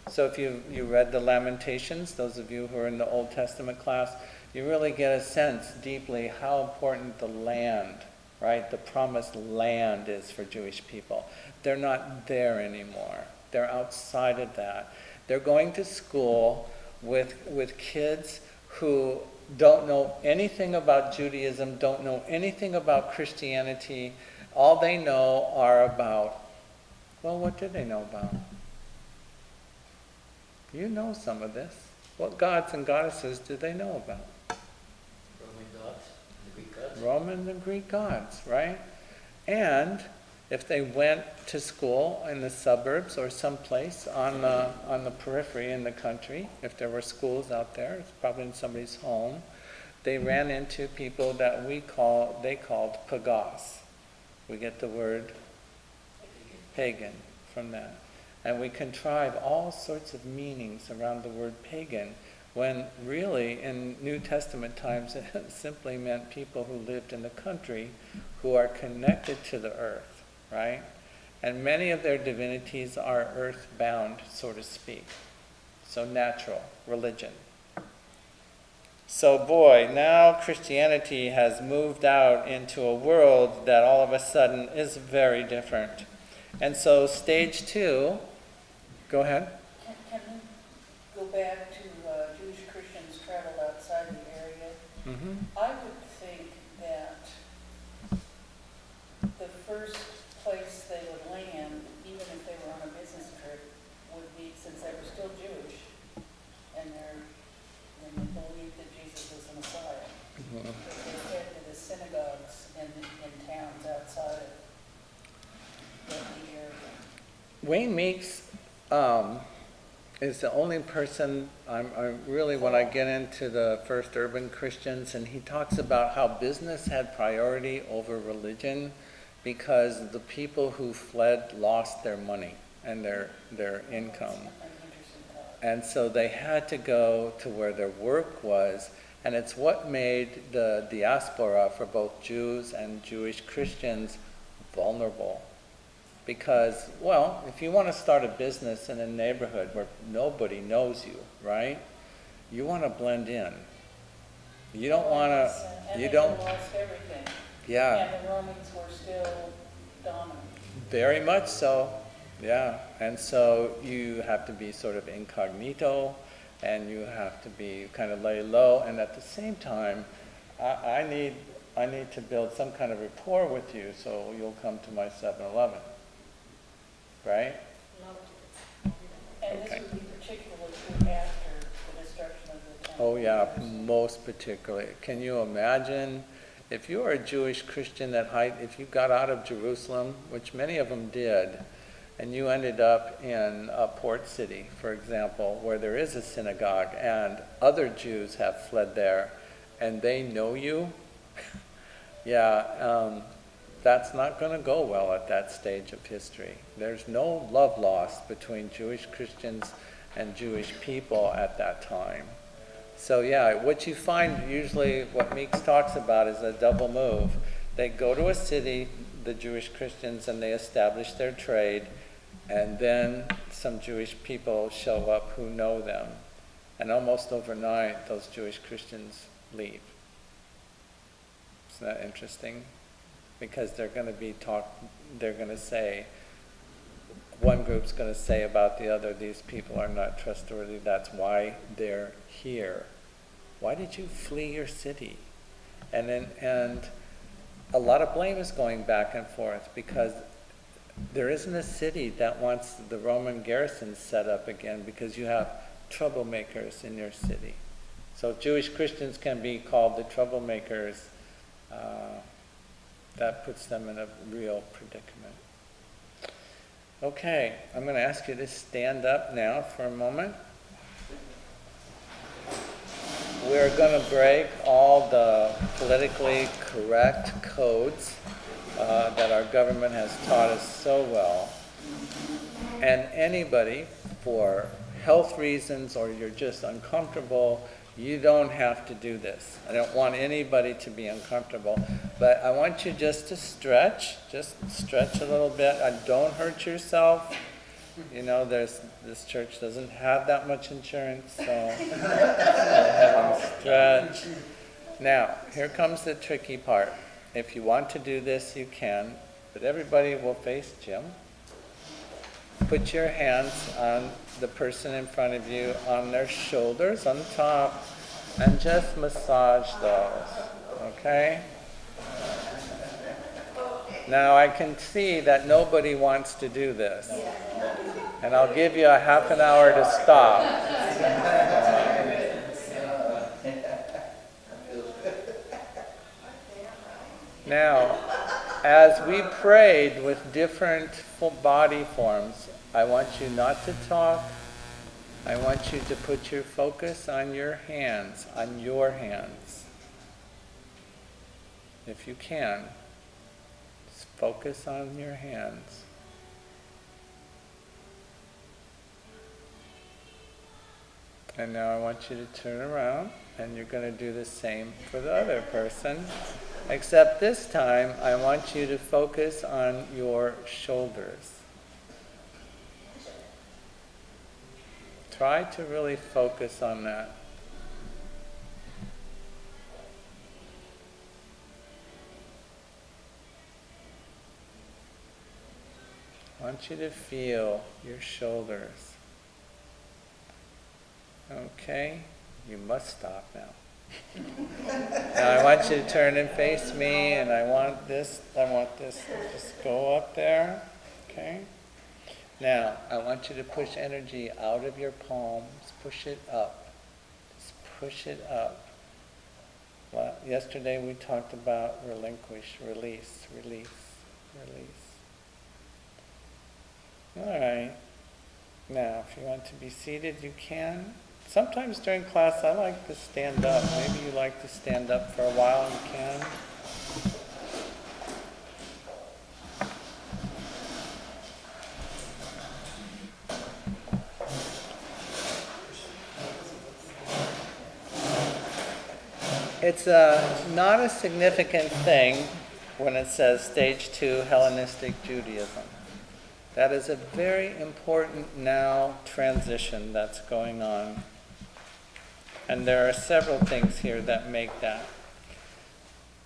So if you read the Lamentations, those of you who are in the Old Testament class, you really get a sense deeply how important the land, right, the promised land is for Jewish people. They're not there anymore. They're outside of that. They're going to school with kids who don't know anything about Judaism, don't know anything about Christianity. All they know are about, well, what do they know about? You know some of this. What gods and goddesses do they know about? Roman gods, the Greek gods. Roman and Greek gods, right? And if they went to school in the suburbs or someplace on the periphery in the country, if there were schools out there, it's probably in somebody's home, they ran into people that they called pagos. We get the word pagan from that. And we contrive all sorts of meanings around the word pagan, when really in New Testament times it simply meant people who lived in the country who are connected to the earth, right? And many of their divinities are earthbound, so to speak. So natural, religion. So boy, now Christianity has moved out into a world that all of a sudden is very different. And so stage 2, go ahead. Can we go back to Jewish Christians traveled outside the area? Mm-hmm. I would think that the first place they would land, even if they were on a business trip, would be, since they were still Jewish, and they believed that Jesus was the Messiah, Mm-hmm. that they head to the synagogues in towns outside of the area. Wayne Meeks is the only person, I'm really, when I get into the first urban Christians, and he talks about how business had priority over religion because the people who fled lost their money and their income. And so they had to go to where their work was, and it's what made the diaspora for both Jews and Jewish Christians vulnerable. Because, well, if you want to start a business in a neighborhood where nobody knows you, right? You want to blend in. You don't want to, you don't, And they lost everything. yeah, And the Romans were still dominant. very much so, yeah. And so you have to be sort of incognito, and you have to be kind of lay low, and at the same time, I need to build some kind of rapport with you, so you'll come to my 7-Eleven. Right? And Okay. this would be particularly true after the destruction of the temple. Oh yeah, most particularly. Can you imagine if you are a Jewish Christian if you got out of Jerusalem, which many of them did, and you ended up in a port city, for example, where there is a synagogue and other Jews have fled there, and they know you, yeah, that's not going to go well at that stage of history. There's no love lost between Jewish Christians and Jewish people at that time. So yeah, what you find usually, what Meeks talks about is a double move. They go to a city, the Jewish Christians, and they establish their trade, and then some Jewish people show up who know them. And almost overnight, those Jewish Christians leave. Isn't that interesting? Because they're going to say, one group's going to say about the other, these people are not trustworthy, that's why they're here. Why did you flee your city? And a lot of blame is going back and forth because there isn't a city that wants the Roman garrison set up again because you have troublemakers in your city. So Jewish Christians can be called the troublemakers. That puts them in a real predicament. Okay, I'm going to ask you to stand up now for a moment. We're going to break all the politically correct codes that our government has taught us so well. And anybody, for health reasons or you're just uncomfortable, you don't have to do this. I don't want anybody to be uncomfortable, but I want you just to stretch a little bit. Don't hurt yourself. You know, this church doesn't have that much insurance, so go ahead and stretch. Now, here comes the tricky part. If you want to do this, you can, but everybody will face Jim. Put your hands on the person in front of you, on their shoulders, on top, and just massage those, okay? Now I can see that nobody wants to do this. And I'll give you a half an hour to stop. Now, as we prayed with different body forms, I want you not to talk. I want you to put your focus on your hands, on your hands. If you can, just focus on your hands. And now I want you to turn around, and you're going to do the same for the other person. Except this time, I want you to focus on your shoulders. Try to really focus on that. I want you to feel your shoulders. Okay, you must stop now. Now I want you to turn and face me, and I want this to just go up there, okay? Now, I want you to push energy out of your palms, push it up. Just push it up. Well, yesterday we talked about relinquish, release, release, release. All right. Now, if you want to be seated, you can. Sometimes during class I like to stand up. Maybe you like to stand up for a while, you can. It's not a significant thing when it says stage 2 Hellenistic Judaism. That is a very important now transition that's going on. And there are several things here that make that.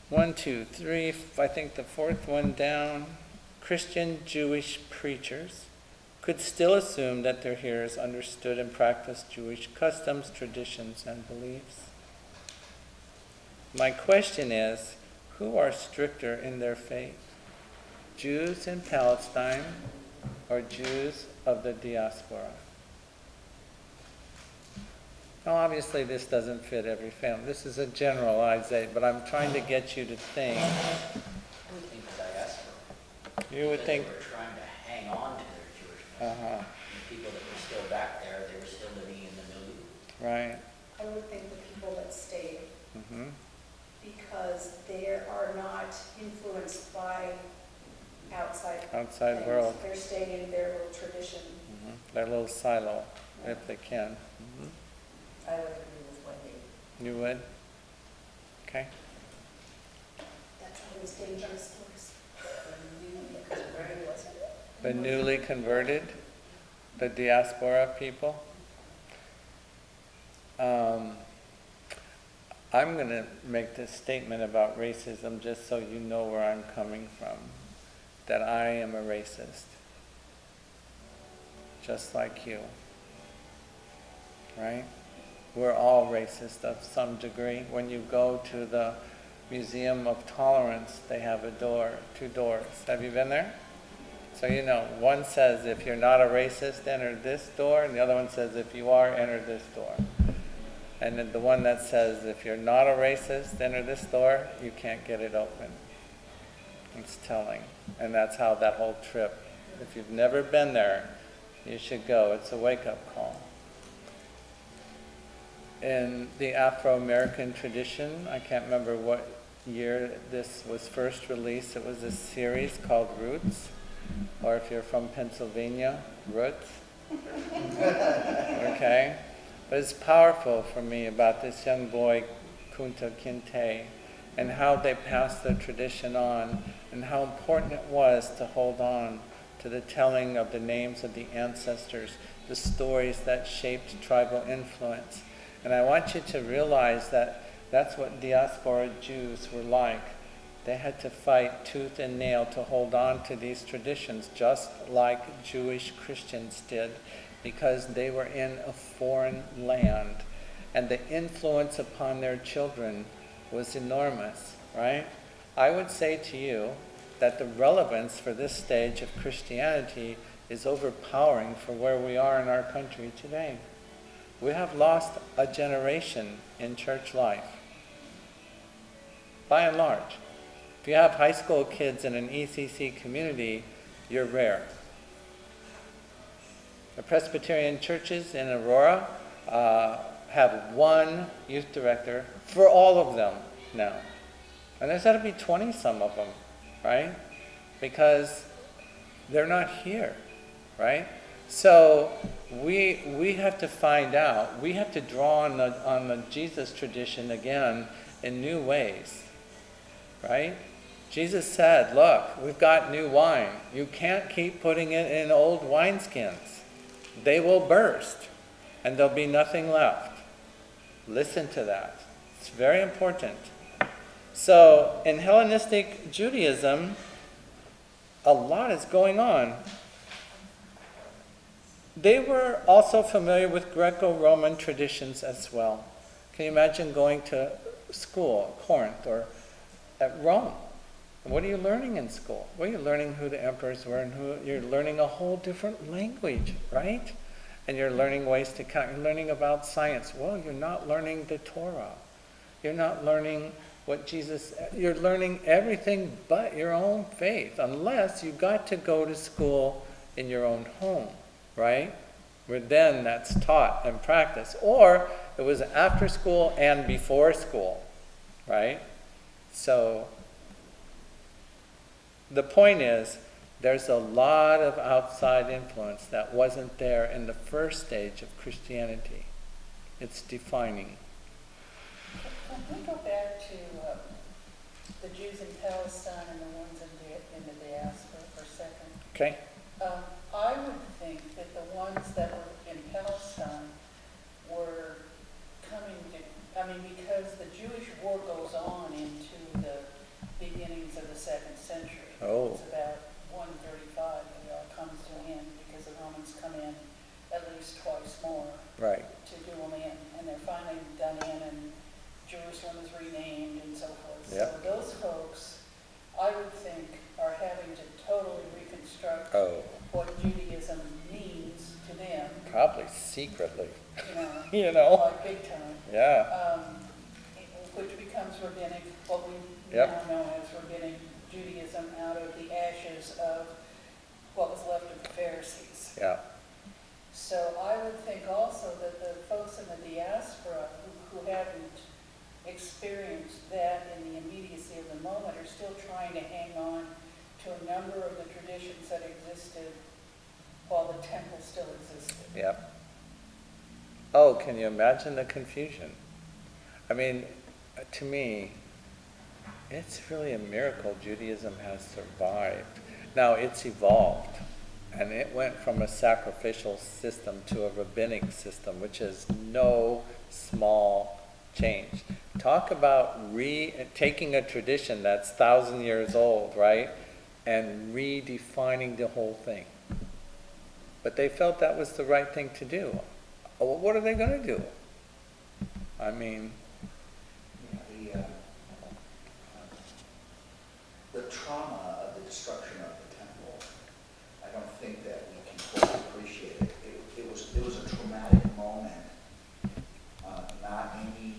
1, 2, 3, I think the fourth one down. Christian Jewish preachers could still assume that their hearers understood and practiced Jewish customs, traditions, and beliefs. My question is, who are stricter in their faith? Jews in Palestine or Jews of the diaspora? Now obviously this doesn't fit every family. This is a generalization, but I'm trying to get you to think. I would think the diaspora. You would think... They were trying to hang on to their Jewish customs. The people that were still back there, they were still living in the milieu. Right. I would think the people that stayed, Mm-hmm. because they are not influenced by outside Outside things. world. They're staying in their little tradition. Mm-hmm. Their little silo, if they can. Mm-hmm. I would agree with Wendy. You would? Okay. That's always dangerous for us. The newly converted, the diaspora people. I'm going to make this statement about racism just so you know where I'm coming from. That I am a racist. Just like you. Right? We're all racist of some degree. When you go to the Museum of Tolerance, they have a door, 2 doors. Have you been there? So you know, one says if you're not a racist, enter this door, and the other one says if you are, enter this door. And then the one that says if you're not a racist, enter this door, you can't get it open. It's telling. And that's how that whole trip, if you've never been there, you should go. It's a wake-up call. In the Afro-American tradition, I can't remember what year this was first released. It was a series called Roots, or if you're from Pennsylvania, Roots. Okay? But it's powerful for me about this young boy, Kunta Kinte, and how they passed the tradition on, and how important it was to hold on to the telling of the names of the ancestors, the stories that shaped tribal influence. And I want you to realize that that's what diaspora Jews were like. They had to fight tooth and nail to hold on to these traditions, just like Jewish Christians did, because they were in a foreign land. And the influence upon their children was enormous, right? I would say to you that the relevance for this stage of Christianity is overpowering for where we are in our country today. We have lost a generation in church life, by and large. If you have high school kids in an ECC community, you're rare. The Presbyterian churches in Aurora have one youth director for all of them now. And there's got to be 20 some of them, right? Because they're not here, right? So we have to find out, we have to draw on the Jesus tradition again in new ways, right? Jesus said, look, we've got new wine. You can't keep putting it in old wineskins. They will burst and there'll be nothing left. Listen to that. It's very important. So in Hellenistic Judaism, a lot is going on. They were also familiar with Greco-Roman traditions as well. Can you imagine going to school at Corinth or at Rome? And what are you learning in school? Well, you're learning who the emperors were and you're learning a whole different language, right? And you're learning ways to count. You're learning about science. Well, you're not learning the Torah. You're not learning what Jesus, you're learning everything but your own faith, unless you got to go to school in your own home, right? Where then that's taught and practiced. Or it was after school and before school, right? So the point is, there's a lot of outside influence that wasn't there in the first stage of Christianity. It's defining. Can we go back to the Jews in Palestine and the ones in the diaspora for a second? Okay? I would think that the ones that were in Palestine were coming to, because the Jewish war goes on into the beginnings of the 2nd century. Oh. It's about 135 that it all comes to an end because the Romans come in at least twice more Right. to do them in, and they're finally done in, and Jerusalem is renamed and so forth. Yep. So those folks, I would think, are having to totally reconstruct Oh, what Judaism means to them, probably secretly. you know, You know? like big time. Yeah. Which becomes rabbinic, what we Yep. now know as rabbinic Judaism, out of the ashes of what was left of the Pharisees. Yeah. So I would think also that the folks in the diaspora who haven't experienced that in the immediacy of the moment are still trying to hang on to a number of the traditions that existed while the temple still existed. Yep. Oh, can you imagine the confusion? I mean, to me, it's really a miracle Judaism has survived. Now, it's evolved, and it went from a sacrificial system to a rabbinic system, which is no small change. Talk about taking a tradition that's 1,000 years old, right, and redefining the whole thing. But they felt that was the right thing to do. Well, what are they going to do? I mean, the trauma of the destruction of the temple, I don't think that we can fully appreciate it. It was a traumatic moment, not any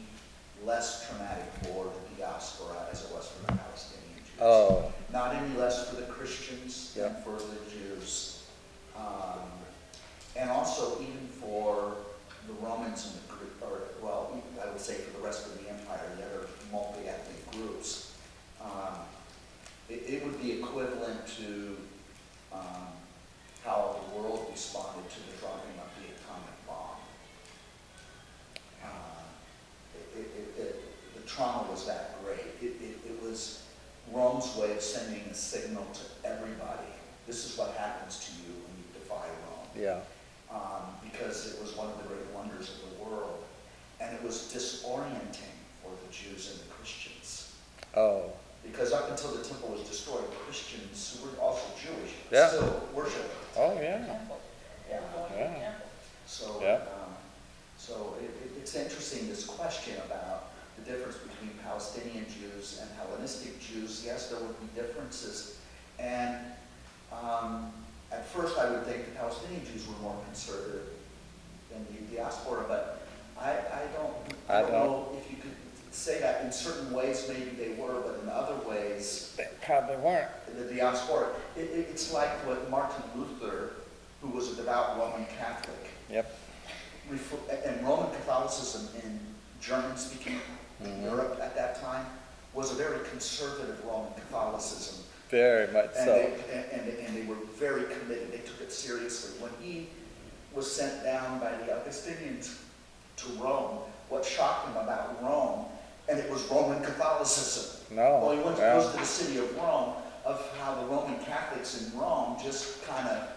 less traumatic for the diaspora as it was for the Palestinian Jews. oh, Not any less for the Christians than Yep. for the Jews. And also even for the Romans and the Greek, or, well, I would say for the rest of the empire, the other multi-ethnic groups. It would be equivalent to how the world responded to the dropping of the atomic bomb. The trauma was that great. It was Rome's way of sending a signal to everybody. this is what happens to you when you defy Rome. Yeah. Because it was one of the great wonders of the world. And it was disorienting for the Jews and the Christians. Oh. Because up until the temple was destroyed, Christians who were also Jewish Yeah. still worshiped. Oh, yeah. Yeah. Yeah. So, Yeah. It's interesting, this question about the difference between Palestinian Jews and Hellenistic Jews. Yes, there would be differences. And at first I would think the Palestinian Jews were more conservative than the diaspora, but I don't know if you could say that. In certain ways maybe they were, but in other ways They probably weren't. the diaspora. It's like what Martin Luther, who was a devout Roman Catholic, Yep. and Roman Catholicism in German-speaking Europe at that time was a very conservative Roman Catholicism. Very much And so. they were very committed. They took it seriously. When he was sent down by the Augustinians to Rome, what shocked him about Rome, and it was Roman Catholicism. No. Well, he went Well, goes to the city of Rome, of how the Roman Catholics in Rome just kind of,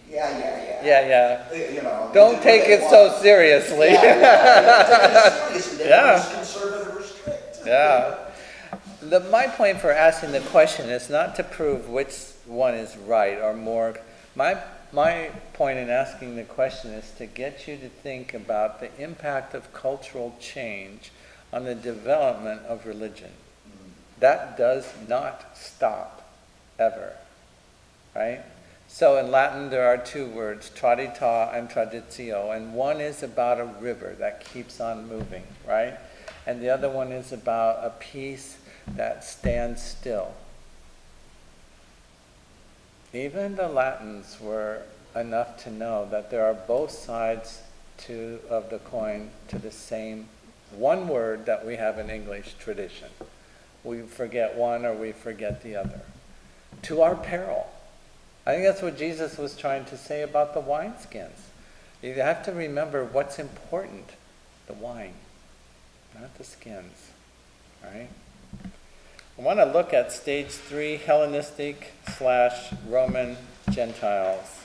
yeah. You know, Don't they take did it what so they seriously. want. Yeah, they took it seriously. They Yeah. were conservative or strict. Yeah. My point for asking the question is not to prove which one is right or more. My point in asking the question is to get you to think about the impact of cultural change on the development of religion. That does not stop, ever, right? So in Latin there are two words, tradita and traditio, and one is about a river that keeps on moving, right? And the other one is about a peace that stands still. Even the Latins were enough to know that there are both sides of the coin to the same one word that we have in English, tradition. We forget one or we forget the other. To our peril. I think that's what Jesus was trying to say about the wineskins. You have to remember what's important, the wine, not the skins, right? I want to look at stage 3, Hellenistic / Roman Gentiles.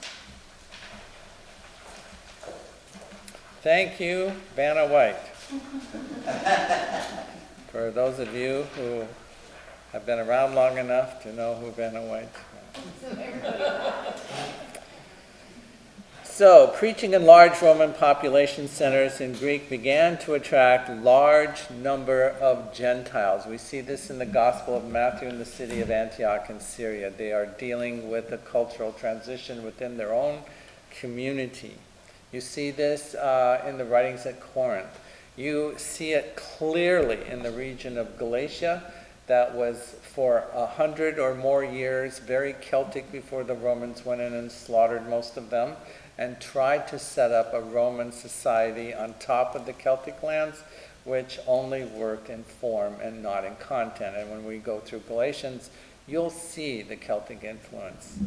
Thank you, Vanna White. For those of you who have been around long enough to know who Vanna White is. So, preaching in large Roman population centers in Greek began to attract large number of Gentiles. We see this in the Gospel of Matthew in the city of Antioch in Syria. They are dealing with a cultural transition within their own community. You see this in the writings at Corinth. You see it clearly in the region of Galatia that was for 100 or more years very Celtic before the Romans went in and slaughtered most of them and tried to set up a Roman society on top of the Celtic lands, which only worked in form and not in content. And when we go through Galatians, you'll see the Celtic influence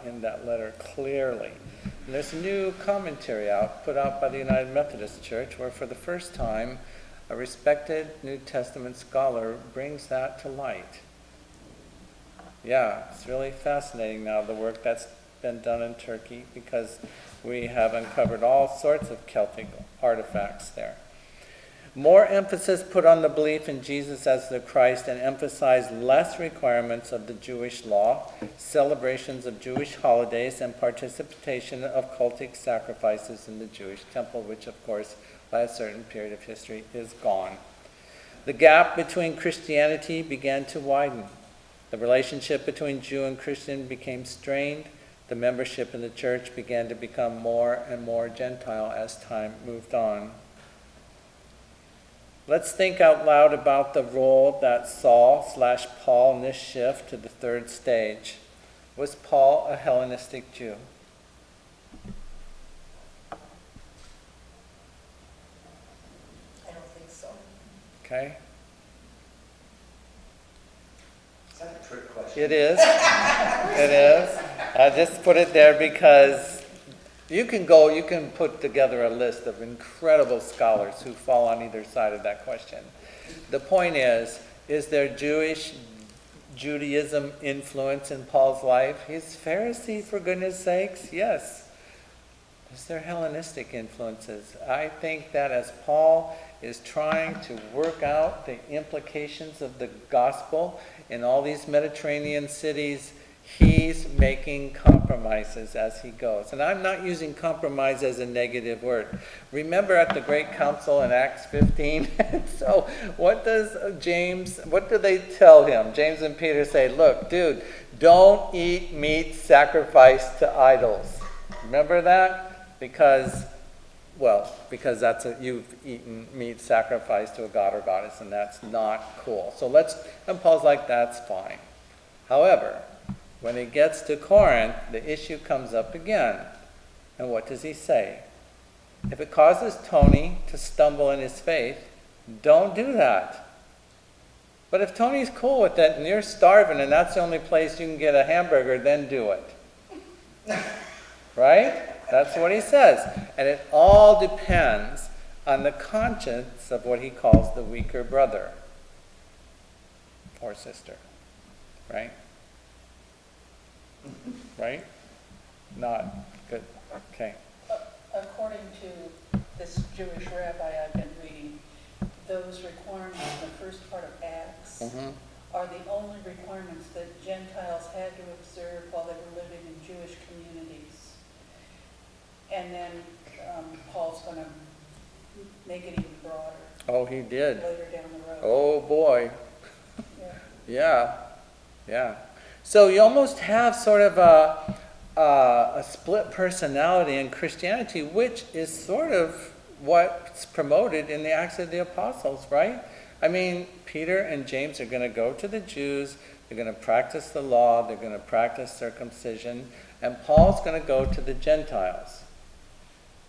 in that letter clearly. And there's a new commentary put out by the United Methodist Church, where for the first time, a respected New Testament scholar brings that to light. Yeah, it's really fascinating now, the work that's been done in Turkey, because we have uncovered all sorts of Celtic artifacts there. More emphasis put on the belief in Jesus as the Christ and emphasized less requirements of the Jewish law, celebrations of Jewish holidays, and participation of cultic sacrifices in the Jewish temple, which of course, by a certain period of history, is gone. The gap between Christianity began to widen. The relationship between Jew and Christian became strained. The membership in the church began to become more and more Gentile as time moved on. Let's think out loud about the role that Saul / Paul in this shift to the third stage. Was Paul a Hellenistic Jew? I don't think so. Okay. Is that a trick question? It is. It is. I just put it there because you can put together a list of incredible scholars who fall on either side of that question. The point is there Judaism influence in Paul's life? He's Pharisee, for goodness sakes, yes. Is there Hellenistic influences? I think that as Paul is trying to work out the implications of the gospel in all these Mediterranean cities, he's making compromises as he goes. And I'm not using compromise as a negative word. Remember at the Great Council in Acts 15? So what do they tell him? James and Peter say, look, dude, don't eat meat sacrificed to idols. Remember that? Because you've eaten meat sacrificed to a god or goddess, and that's not cool. And Paul's like, that's fine. However, when he gets to Corinth, the issue comes up again. And what does he say? If it causes Tony to stumble in his faith, don't do that. But if Tony's cool with it and you're starving and that's the only place you can get a hamburger, then do it. Right? That's what he says. And it all depends on the conscience of what he calls the weaker brother or sister. Right? Right? Not good. Okay. According to this Jewish rabbi I've been reading, those requirements in the first part of Acts are the only requirements that Gentiles had to observe while they were living in Jewish communities. And then Paul's going to make it even broader. Oh, he did. Later down the road. Oh, boy. Yeah. Yeah. So you almost have sort of a split personality in Christianity, which is sort of what's promoted in the Acts of the Apostles, right? I mean, Peter and James are going to go to the Jews, they're going to practice the law, they're going to practice circumcision, and Paul's going to go to the Gentiles.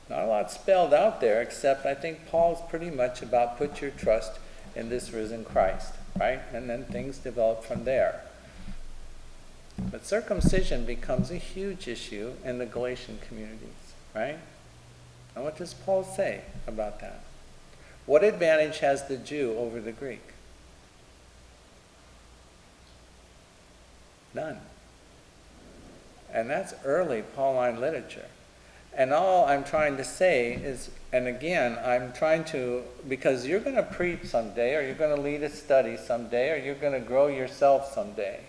Not a lot spelled out there, except I think Paul's pretty much about put your trust in this risen Christ, right? And then things develop from there. But circumcision becomes a huge issue in the Galatian communities, right? And what does Paul say about that? What advantage has the Jew over the Greek? None. And that's early Pauline literature. And all I'm trying to say is, and again, I'm trying to, because you're going to preach someday, or you're going to lead a study someday, or you're going to grow yourself someday.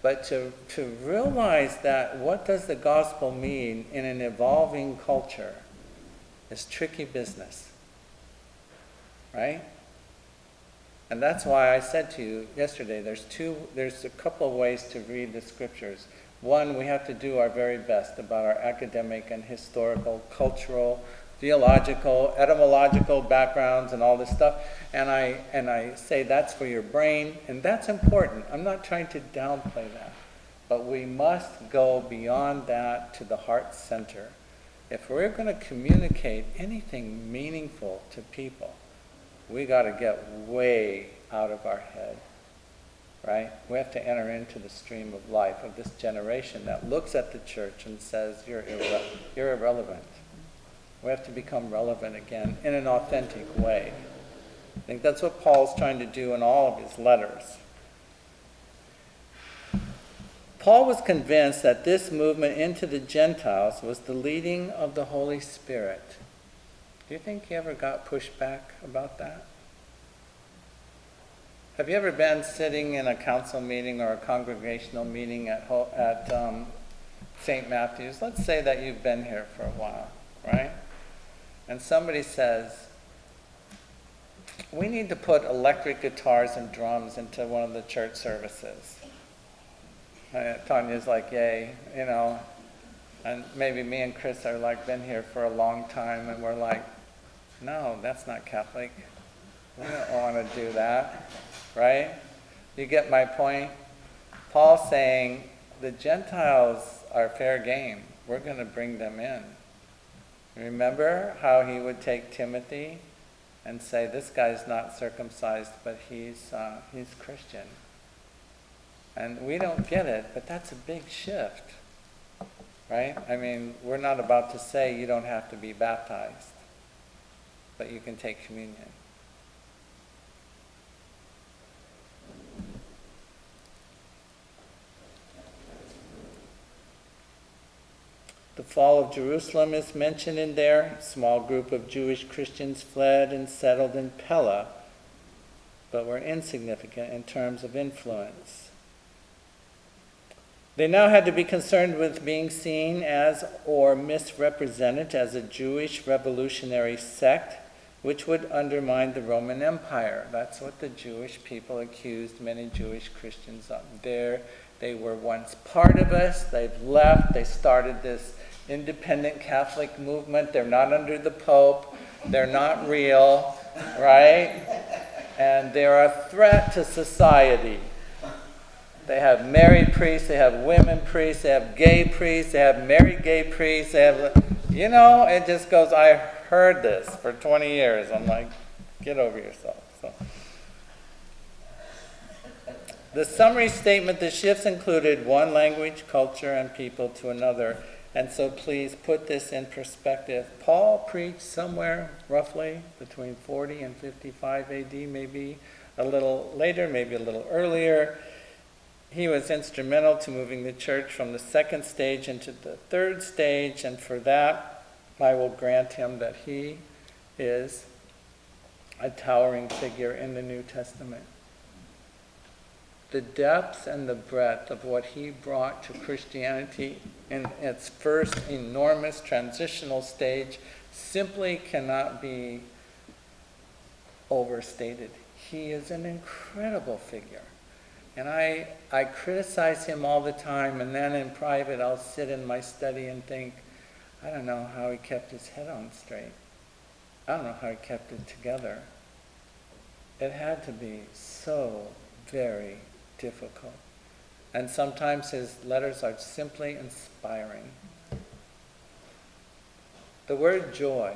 But to realize that what does the gospel mean in an evolving culture is tricky business. Right? And that's why I said to you yesterday, there's a couple of ways to read the scriptures. One, we have to do our very best about our academic and historical, cultural, theological, etymological backgrounds and all this stuff. And I say that's for your brain, and that's important. I'm not trying to downplay that. But we must go beyond that to the heart center. If we're going to communicate anything meaningful to people, we got to get way out of our head. Right? We have to enter into the stream of life of this generation that looks at the church and says, you're irrelevant. We have to become relevant again in an authentic way. I think that's what Paul's trying to do in all of his letters. Paul was convinced that this movement into the Gentiles was the leading of the Holy Spirit. Do you think he ever got pushback about that? Have you ever been sitting in a council meeting or a congregational meeting at St. Matthew's? Let's say that you've been here for a while, right? And somebody says, we need to put electric guitars and drums into one of the church services. Tanya's like, yay, you know. And maybe me and Chris are like, been here for a long time, and we're like, no, that's not Catholic. We don't want to do that. Right? You get my point? Paul's saying the Gentiles are fair game. We're going to bring them in. Remember how he would take Timothy and say, this guy's not circumcised, but he's Christian. And we don't get it, but that's a big shift. Right? I mean, we're not about to say you don't have to be baptized, but you can take communion. fall of Jerusalem is mentioned in there. A small group of Jewish Christians fled and settled in Pella, but were insignificant in terms of influence. They now had to be concerned with being seen as or misrepresented as a Jewish revolutionary sect, which would undermine the Roman Empire. That's what the Jewish people accused many Jewish Christians of. They were once part of us, they've left, they started this independent Catholic movement, they're not under the Pope, they're not real, right? And they're a threat to society. They have married priests, they have women priests, they have gay priests, they have married gay priests, they have, it just goes, I heard this for 20 years. I'm like, get over yourself. So, the summary statement, the shifts included one language, culture, and people to another. And so please put this in perspective. Paul preached somewhere roughly between 40 and 55 AD, maybe a little later, maybe a little earlier. He was instrumental to moving the church from the second stage into the third stage, and for that, I will grant him that he is a towering figure in the New Testament. The depth and the breadth of what he brought to Christianity in its first enormous transitional stage simply cannot be overstated. He is an incredible figure. And I criticize him all the time, and then in private I'll sit in my study and think, I don't know how he kept his head on straight. I don't know how he kept it together. It had to be so very difficult. And sometimes his letters are simply inspiring. The word joy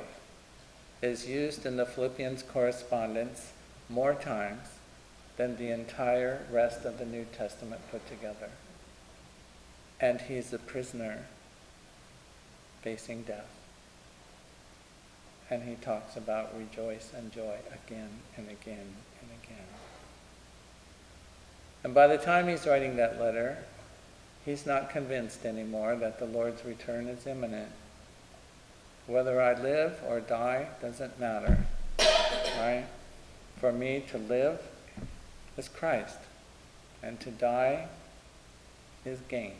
is used in the Philippians correspondence more times than the entire rest of the New Testament put together. And he's a prisoner facing death. And he talks about rejoice and joy again and again and again. And by the time he's writing that letter, he's not convinced anymore that the Lord's return is imminent. Whether I live or die doesn't matter, right? For me to live is Christ, and to die is gain.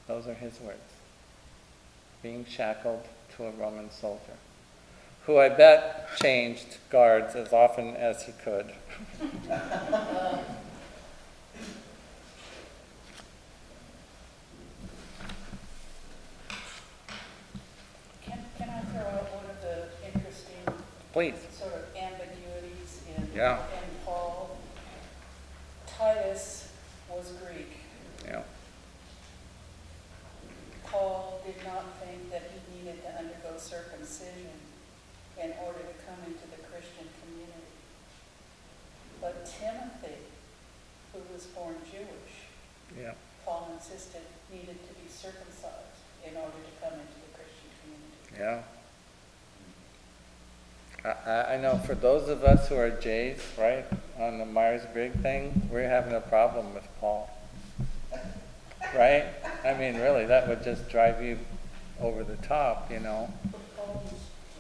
Those are his words. Being shackled to a Roman soldier, who I bet changed guards as often as he could. Can I throw out one of the interesting Please. sort of ambiguities in Yeah. Paul? Titus was Greek. Yeah. Paul did not think that he needed to undergo circumcision in order to come into the Christian community. But Timothy, who was born Jewish, Yeah. Paul insisted needed to be circumcised in order to come into the Christian community. Yeah. I know for those of us who are Jays, right, on the Myers-Briggs thing, we're having a problem with Paul. Right? I mean, really, that would just drive you over the top, Paul was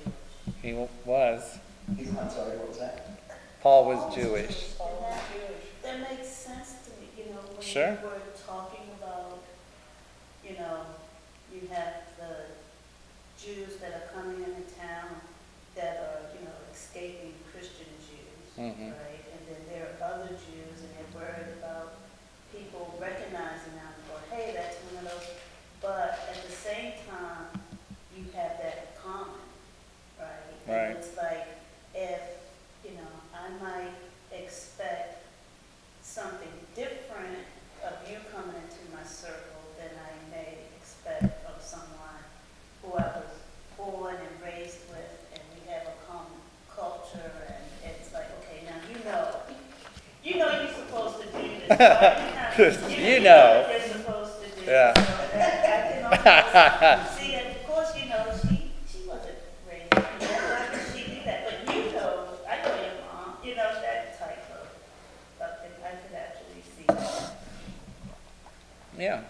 Jewish. He was. I'm sorry, what was that? Paul was Jewish. Paul was Jewish. That makes sense to me, when Sure. you were talking about, you have the Jews that are coming into town that are, escaping Christian Jews, Mhm. right? And then there are other Jews, and they're worried about people recognizing them, or, hey, that's one of those. But at the same time, you have that in common, right? Right. And it's like, if, I might expect something different of you coming into my circle than I may expect of someone who I was born and raised with, and we have a common culture, and it's like, okay, now you're supposed to do this, right? You know. What you're supposed to do. Yeah. So that I can almost see it. Of course, she wasn't raised, how could she do that? But I know your mom, that type of stuff, and I could actually see that. Yeah.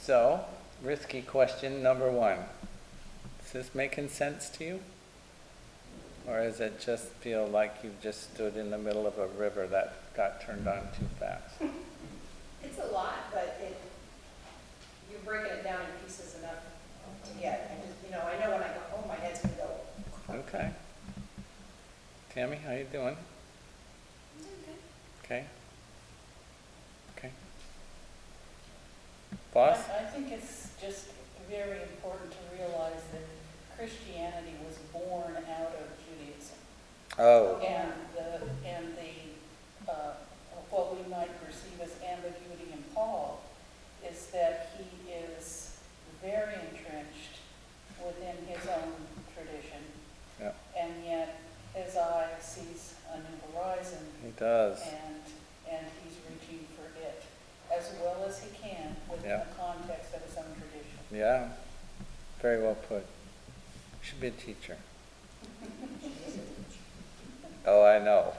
So, risky question number one. Is this making sense to you? Or does it just feel like you've just stood in the middle of a river that got turned on too fast? It's a lot, but you're breaking it down in pieces enough to get. I know when I go home, my head's gonna go. Okay. Tammy, how you doing? Okay. Okay. Boss? I think it's just very important to realize that Christianity was born out of Judaism. Oh. And what we might perceive as ambiguity in Paul is that he is very entrenched within his own tradition. Yeah. And yet his eye sees a new horizon. He does. And he's reaching for it as well as he can within Yeah. the context of his own tradition. Yeah. Very well put. Should be a teacher. Oh, I know.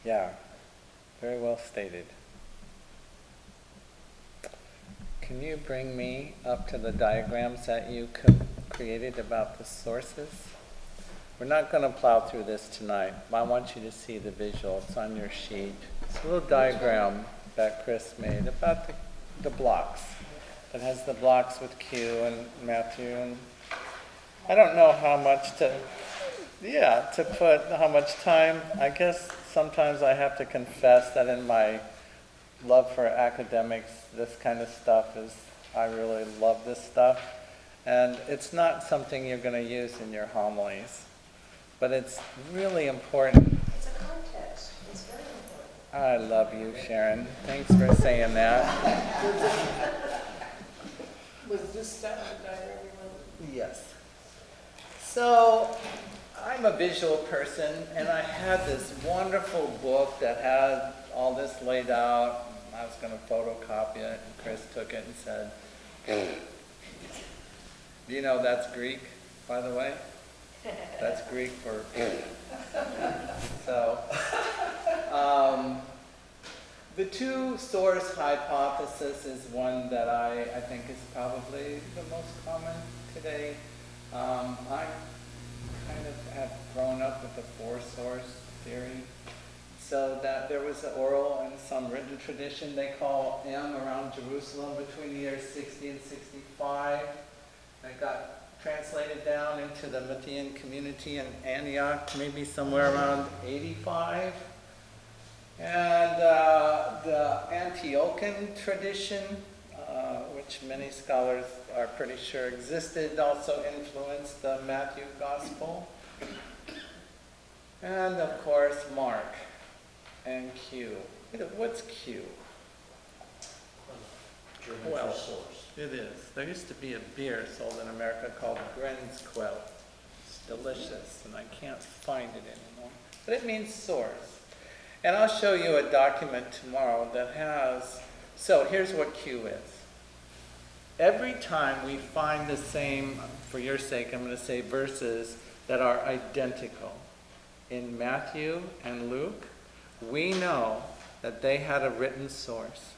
Yeah. Very well stated. Can you bring me up to the diagrams that you created about the sources? We're not going to plow through this tonight, but I want you to see the visual. It's on your sheet. It's a little diagram that Chris made about the blocks. It has the blocks with Q and Matthew, and I don't know how much how much time. I guess sometimes I have to confess that in my love for academics, this kind of stuff I really love this stuff. And it's not something you're going to use in your homilies, but it's really important. It's a context. It's very important. I love you, Sharon. Thanks for saying that. Was this that the diagram you wrote? Yes. So, I'm a visual person, and I had this wonderful book that had all this laid out. I was going to photocopy it, and Chris took it and said, do you know that's Greek, by the way? That's Greek for So, the two-source hypothesis is one that I think is probably the most common today. I kind of have grown up with the four-source theory, so that there was an oral and some written tradition they call M around Jerusalem between the years 60 and 65. It got translated down into the Matthian community in Antioch, maybe somewhere around 85. And the Antiochian tradition, which many scholars are pretty sure existed, also influenced the Matthew Gospel. And of course, Mark and Q. What's Q? German Well, for source. It is. There used to be a beer sold in America called Grenzquell. It's delicious, and I can't find it anymore. But it means source. And I'll show you a document tomorrow that has, so here's what Q is. Every time we find the same, for your sake, I'm going to say verses that are identical in Matthew and Luke, we know that they had a written source.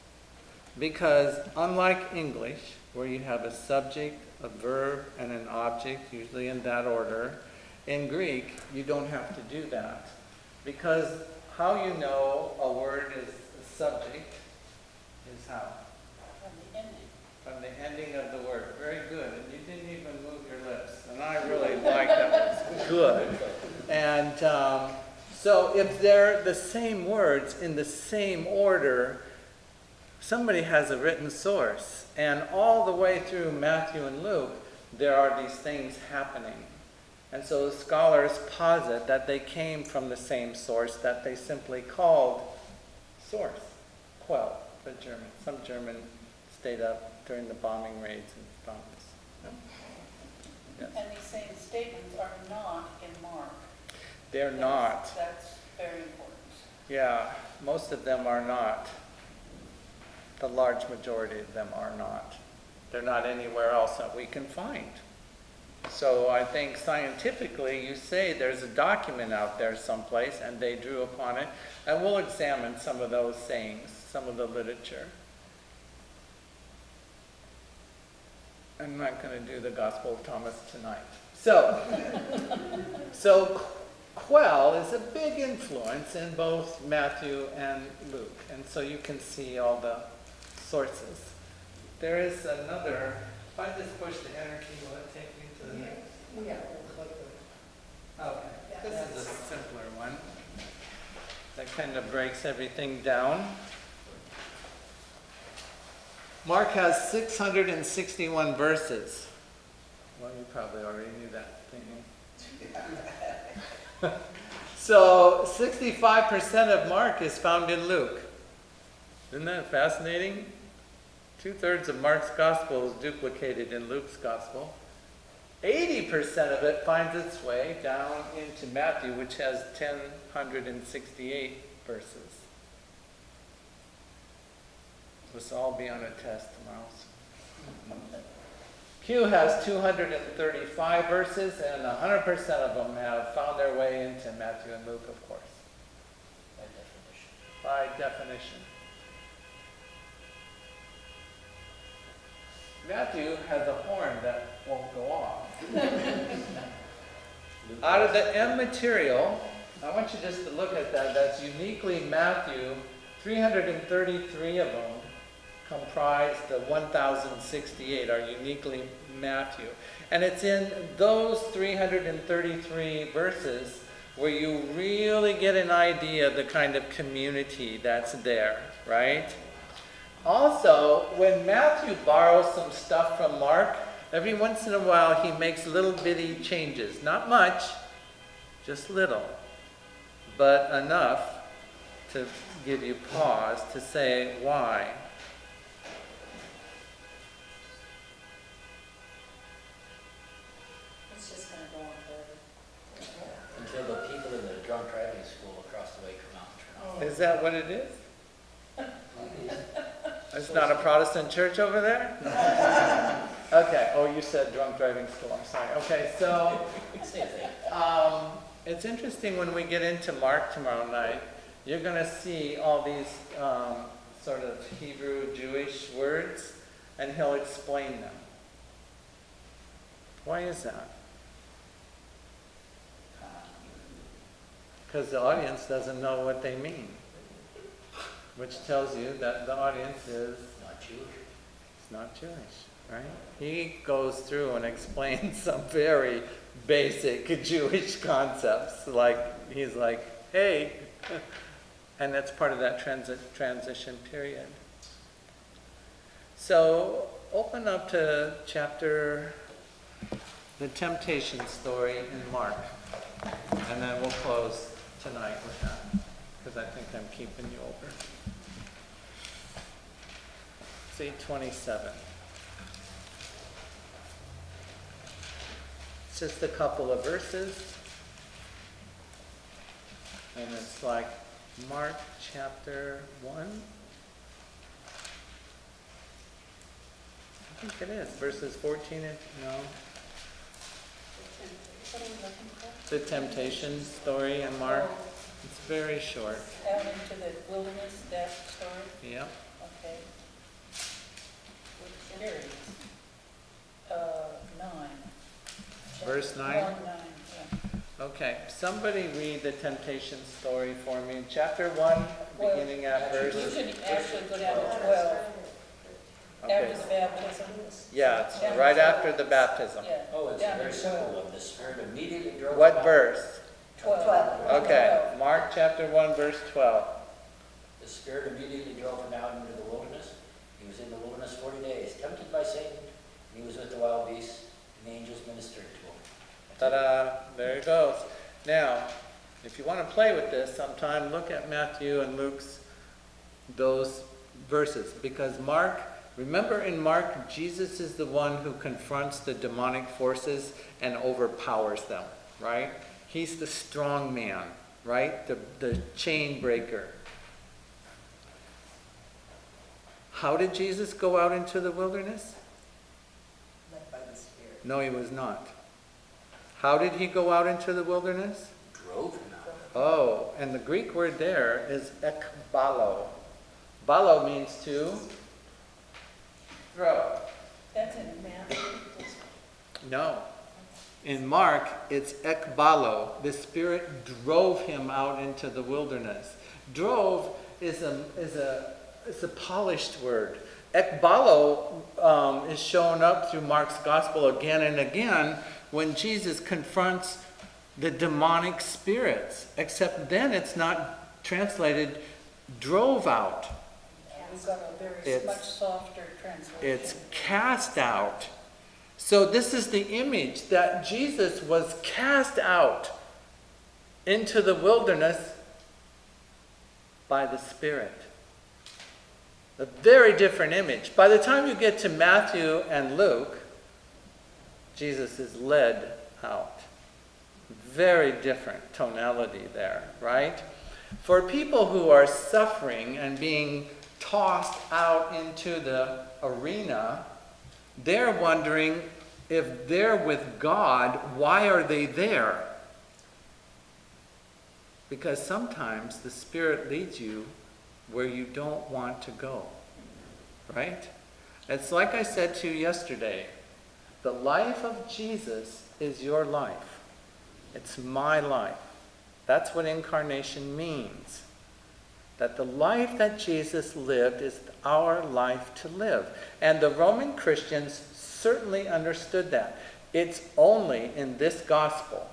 Because unlike English, where you have a subject, a verb, and an object, usually in that order, in Greek, you don't have to do that. Because how you know a word is a subject is how? From the ending. From the ending of the word. Very good. And you didn't even move your lips. And I really like that. It was good. And so if they're the same words in the same order, somebody has a written source. And all the way through Matthew and Luke, there are these things happening. And so the scholars posit that they came from the same source that they simply called source, Quell, for German. Some German stayed up during the bombing raids and found this. Yes. And these same statements are not in Mark. They're not. That's very important. Yeah, most of them are not. The large majority of them are not. They're not anywhere else that we can find. So I think scientifically you say there's a document out there someplace and they drew upon it, and we'll examine some of those sayings, some of the literature. I'm not going to do the Gospel of Thomas tonight. So Quell is a big influence in both Matthew and Luke, and so you can see all the sources. There is another, if I just push the enter key, will it take me to the next? Okay, this is a simpler one that kind of breaks everything down. Mark has 661 verses. Well, you probably already knew that, didn't you? So 65% of Mark is found in Luke. Isn't that fascinating? 2/3 of Mark's gospel is duplicated in Luke's gospel. 80% of it finds its way down into Matthew, which has 1,068 verses. This will all be on a test tomorrow. Q has 235 verses, and 100% of them have found their way into Matthew and Luke, of course. By definition. Matthew has a horn that won't go off. Out of the M material, I want you just to look at that. That's uniquely Matthew. 333 of them comprise the 1,068 are uniquely Matthew. And it's in those 333 verses where you really get an idea of the kind of community that's there, right? Also, when Matthew borrows some stuff from Mark, every once in a while he makes little bitty changes. Not much, just little, but enough to give you pause to say why. It's just gonna go on forever. Until the people in the drunk driving school across the way come out and turn off. Is that what it is? It's not a Protestant church over there? Okay, oh, you said drunk driving school, I'm sorry. Okay, so Same thing. it's interesting when we get into Mark tomorrow night, you're going to see all these sort of Hebrew Jewish words, and he'll explain them. Why is that? Because the audience doesn't know what they mean, which tells you that the audience is Not Jewish. not Jewish, right? He goes through and explains some very basic Jewish concepts, like he's like, hey, and that's part of that transition period. So open up to the temptation story in Mark, and then we'll close tonight with that, because I think I'm keeping you over. See 27. It's just a couple of verses, and it's like Mark chapter 1. I think it is, verses 14 and, no, What are we looking for? the temptation story in Mark. It's very short. Out into the wilderness, that story? Yep. Okay. Which period? 9. Verse 9? 1, 9, yeah. Okay, somebody read the temptation story for me. Chapter 1, beginning at You verse... should actually go down to 12, Okay. after the baptism. Yeah, it's right after the baptism. Yeah. Oh, it's down very to simple 12. one. The Spirit immediately drove him What out. verse? 12. Okay, Mark chapter 1, verse 12. The Spirit immediately drove him out into the wilderness. He was in the wilderness 40 days, tempted by Satan. He was with the wild beasts, and the angels ministered to him. Ta-da, there it goes. Now, if you want to play with this sometime, look at Matthew and Luke's, those verses. Because Mark, remember in Mark, Jesus is the one who confronts the demonic forces and overpowers them, right? He's the strong man, right? The chain breaker. How did Jesus go out into the wilderness? Led by the Spirit. No, he was not. How did he go out into the wilderness? Drove him out. Oh, and the Greek word there is ekbalo. Balo means to throw. That's in Matthew. No. In Mark, it's ekbalo. The Spirit drove him out into the wilderness. Drove is a polished word. Ekbalo is shown up through Mark's gospel again and again when Jesus confronts the demonic spirits. Except then it's not translated drove out. We've got a very It's- much softer translation. It's cast out. So this is the image that Jesus was cast out into the wilderness by the Spirit. A very different image. By the time you get to Matthew and Luke, Jesus is led out. Very different tonality there, right? For people who are suffering and being tossed out into the arena, they're wondering if they're with God, why are they there? Because sometimes the Spirit leads you where you don't want to go, right? It's like I said to you yesterday, the life of Jesus is your life. It's my life. That's what incarnation means. That the life that Jesus lived is our life to live. And the Roman Christians certainly understood that. It's only in this gospel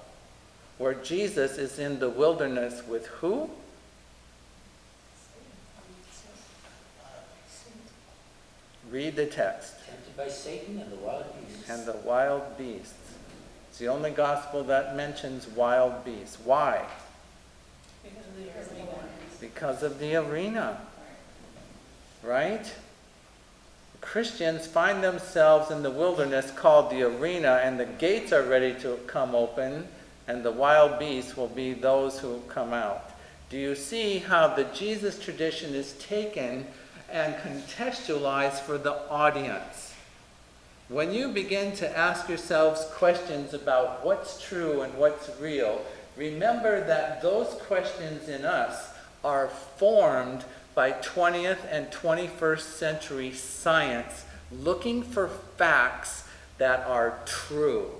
where Jesus is in the wilderness with who? Read the text. Tempted by Satan and the wild beasts. And the wild beasts. It's the only gospel that mentions wild beasts. Why? Because of the arena. Because of the arena. Right? Christians find themselves in the wilderness called the arena, and the gates are ready to come open, and the wild beasts will be those who come out. Do you see how the Jesus tradition is taken and contextualized for the audience? When you begin to ask yourselves questions about what's true and what's real, remember that those questions in us are formed by 20th and 21st century science looking for facts that are true.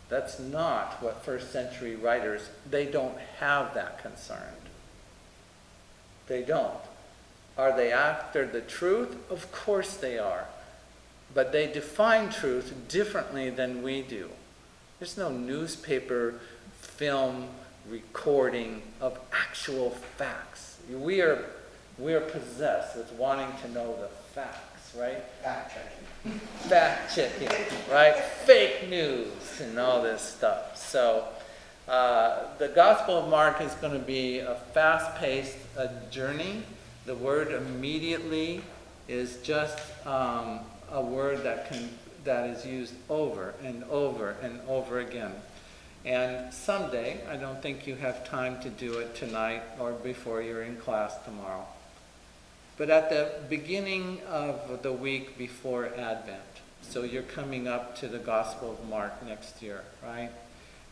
That's not what first century writers, they don't have that concern. They don't. Are they after the truth? Of course they are. But they define truth differently than we do. There's no newspaper, film, recording of actual facts. We are possessed with wanting to know the facts, right? Fact checking. Fact checking, right? Fake news and all this stuff. So the Gospel of Mark is going to be a fast-paced journey. The word immediately is just a word that is used over and over and over again. And someday, I don't think you have time to do it tonight or before you're in class tomorrow, but at the beginning of the week before Advent, so you're coming up to the Gospel of Mark next year, right?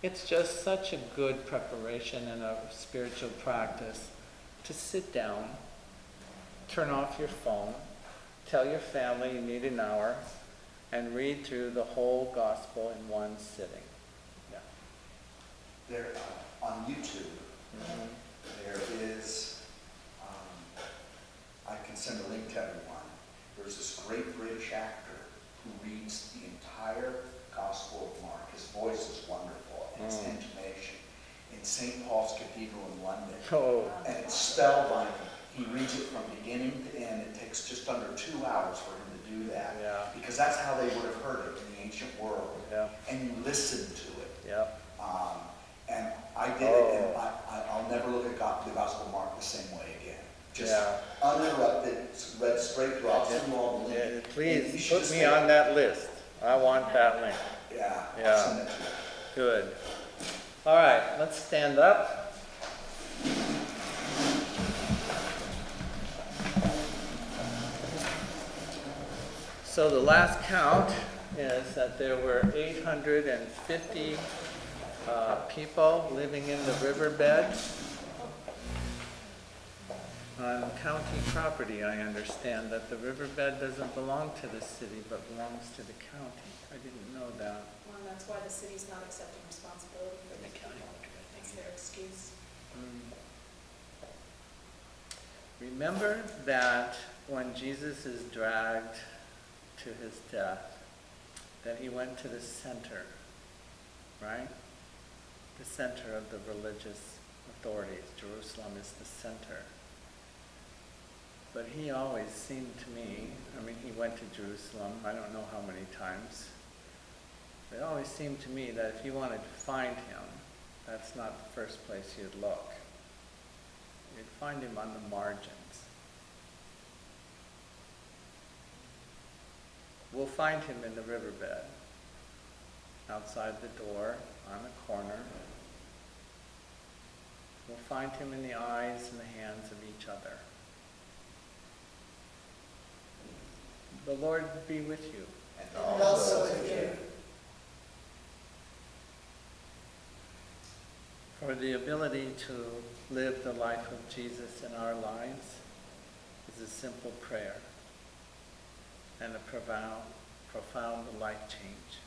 It's just such a good preparation and a spiritual practice to sit down, turn off your phone, tell your family you need an hour, and read through the whole Gospel in one sitting. Yeah. There, on YouTube, there is, I can send a link to everyone. There's this great British actor who reads the entire Gospel of Mark. His voice is wonderful, and his intonation in St. Paul's Cathedral in London. Oh, And it's spellbinding. He reads it from beginning to end. It takes just under 2 hours for him to do that. Yeah. Because that's how they would have heard it in the ancient world. yeah, And you listen to it. yeah. And I did it, and I'll never look at the Gospel of Mark the same way again. Just Yeah. uninterrupted, read straight through. I'll send you all the link. Yeah, And you please should put just me take- on that list. I want that link. Yeah, Yeah. I'll send it to you. Good. All right, let's stand up. So the last count is that there were 850 people living in the riverbed. on county property, I understand that the riverbed doesn't belong to the city, but belongs to the county. I didn't know that. Well, and that's why the city's not accepting responsibility for The these county people. won't do anything That's their excuse. Remember that when Jesus is dragged to his death, that he went to the center, right? The center of the religious authorities. Jerusalem is the center. But he always seemed to me, I mean, he went to Jerusalem, I don't know how many times. It always seemed to me that if you wanted to find him, that's not the first place you'd look. You'd find him on the margins. We'll find him in the riverbed, outside the door, on the corner. We'll find him in the eyes and the hands of each other. The Lord be with you. And also with you. For the ability to live the life of Jesus in our lives is a simple prayer and a profound life change.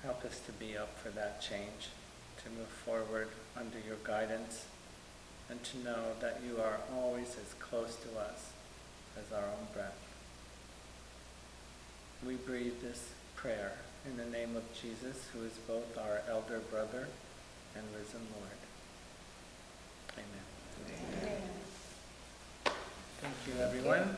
Help us to be up for that change, to move forward under your guidance, and to know that you are always as close to us as our own breath. We breathe this prayer in the name of Jesus, who is both our elder brother and risen Lord. Amen. Amen. Thank you, everyone.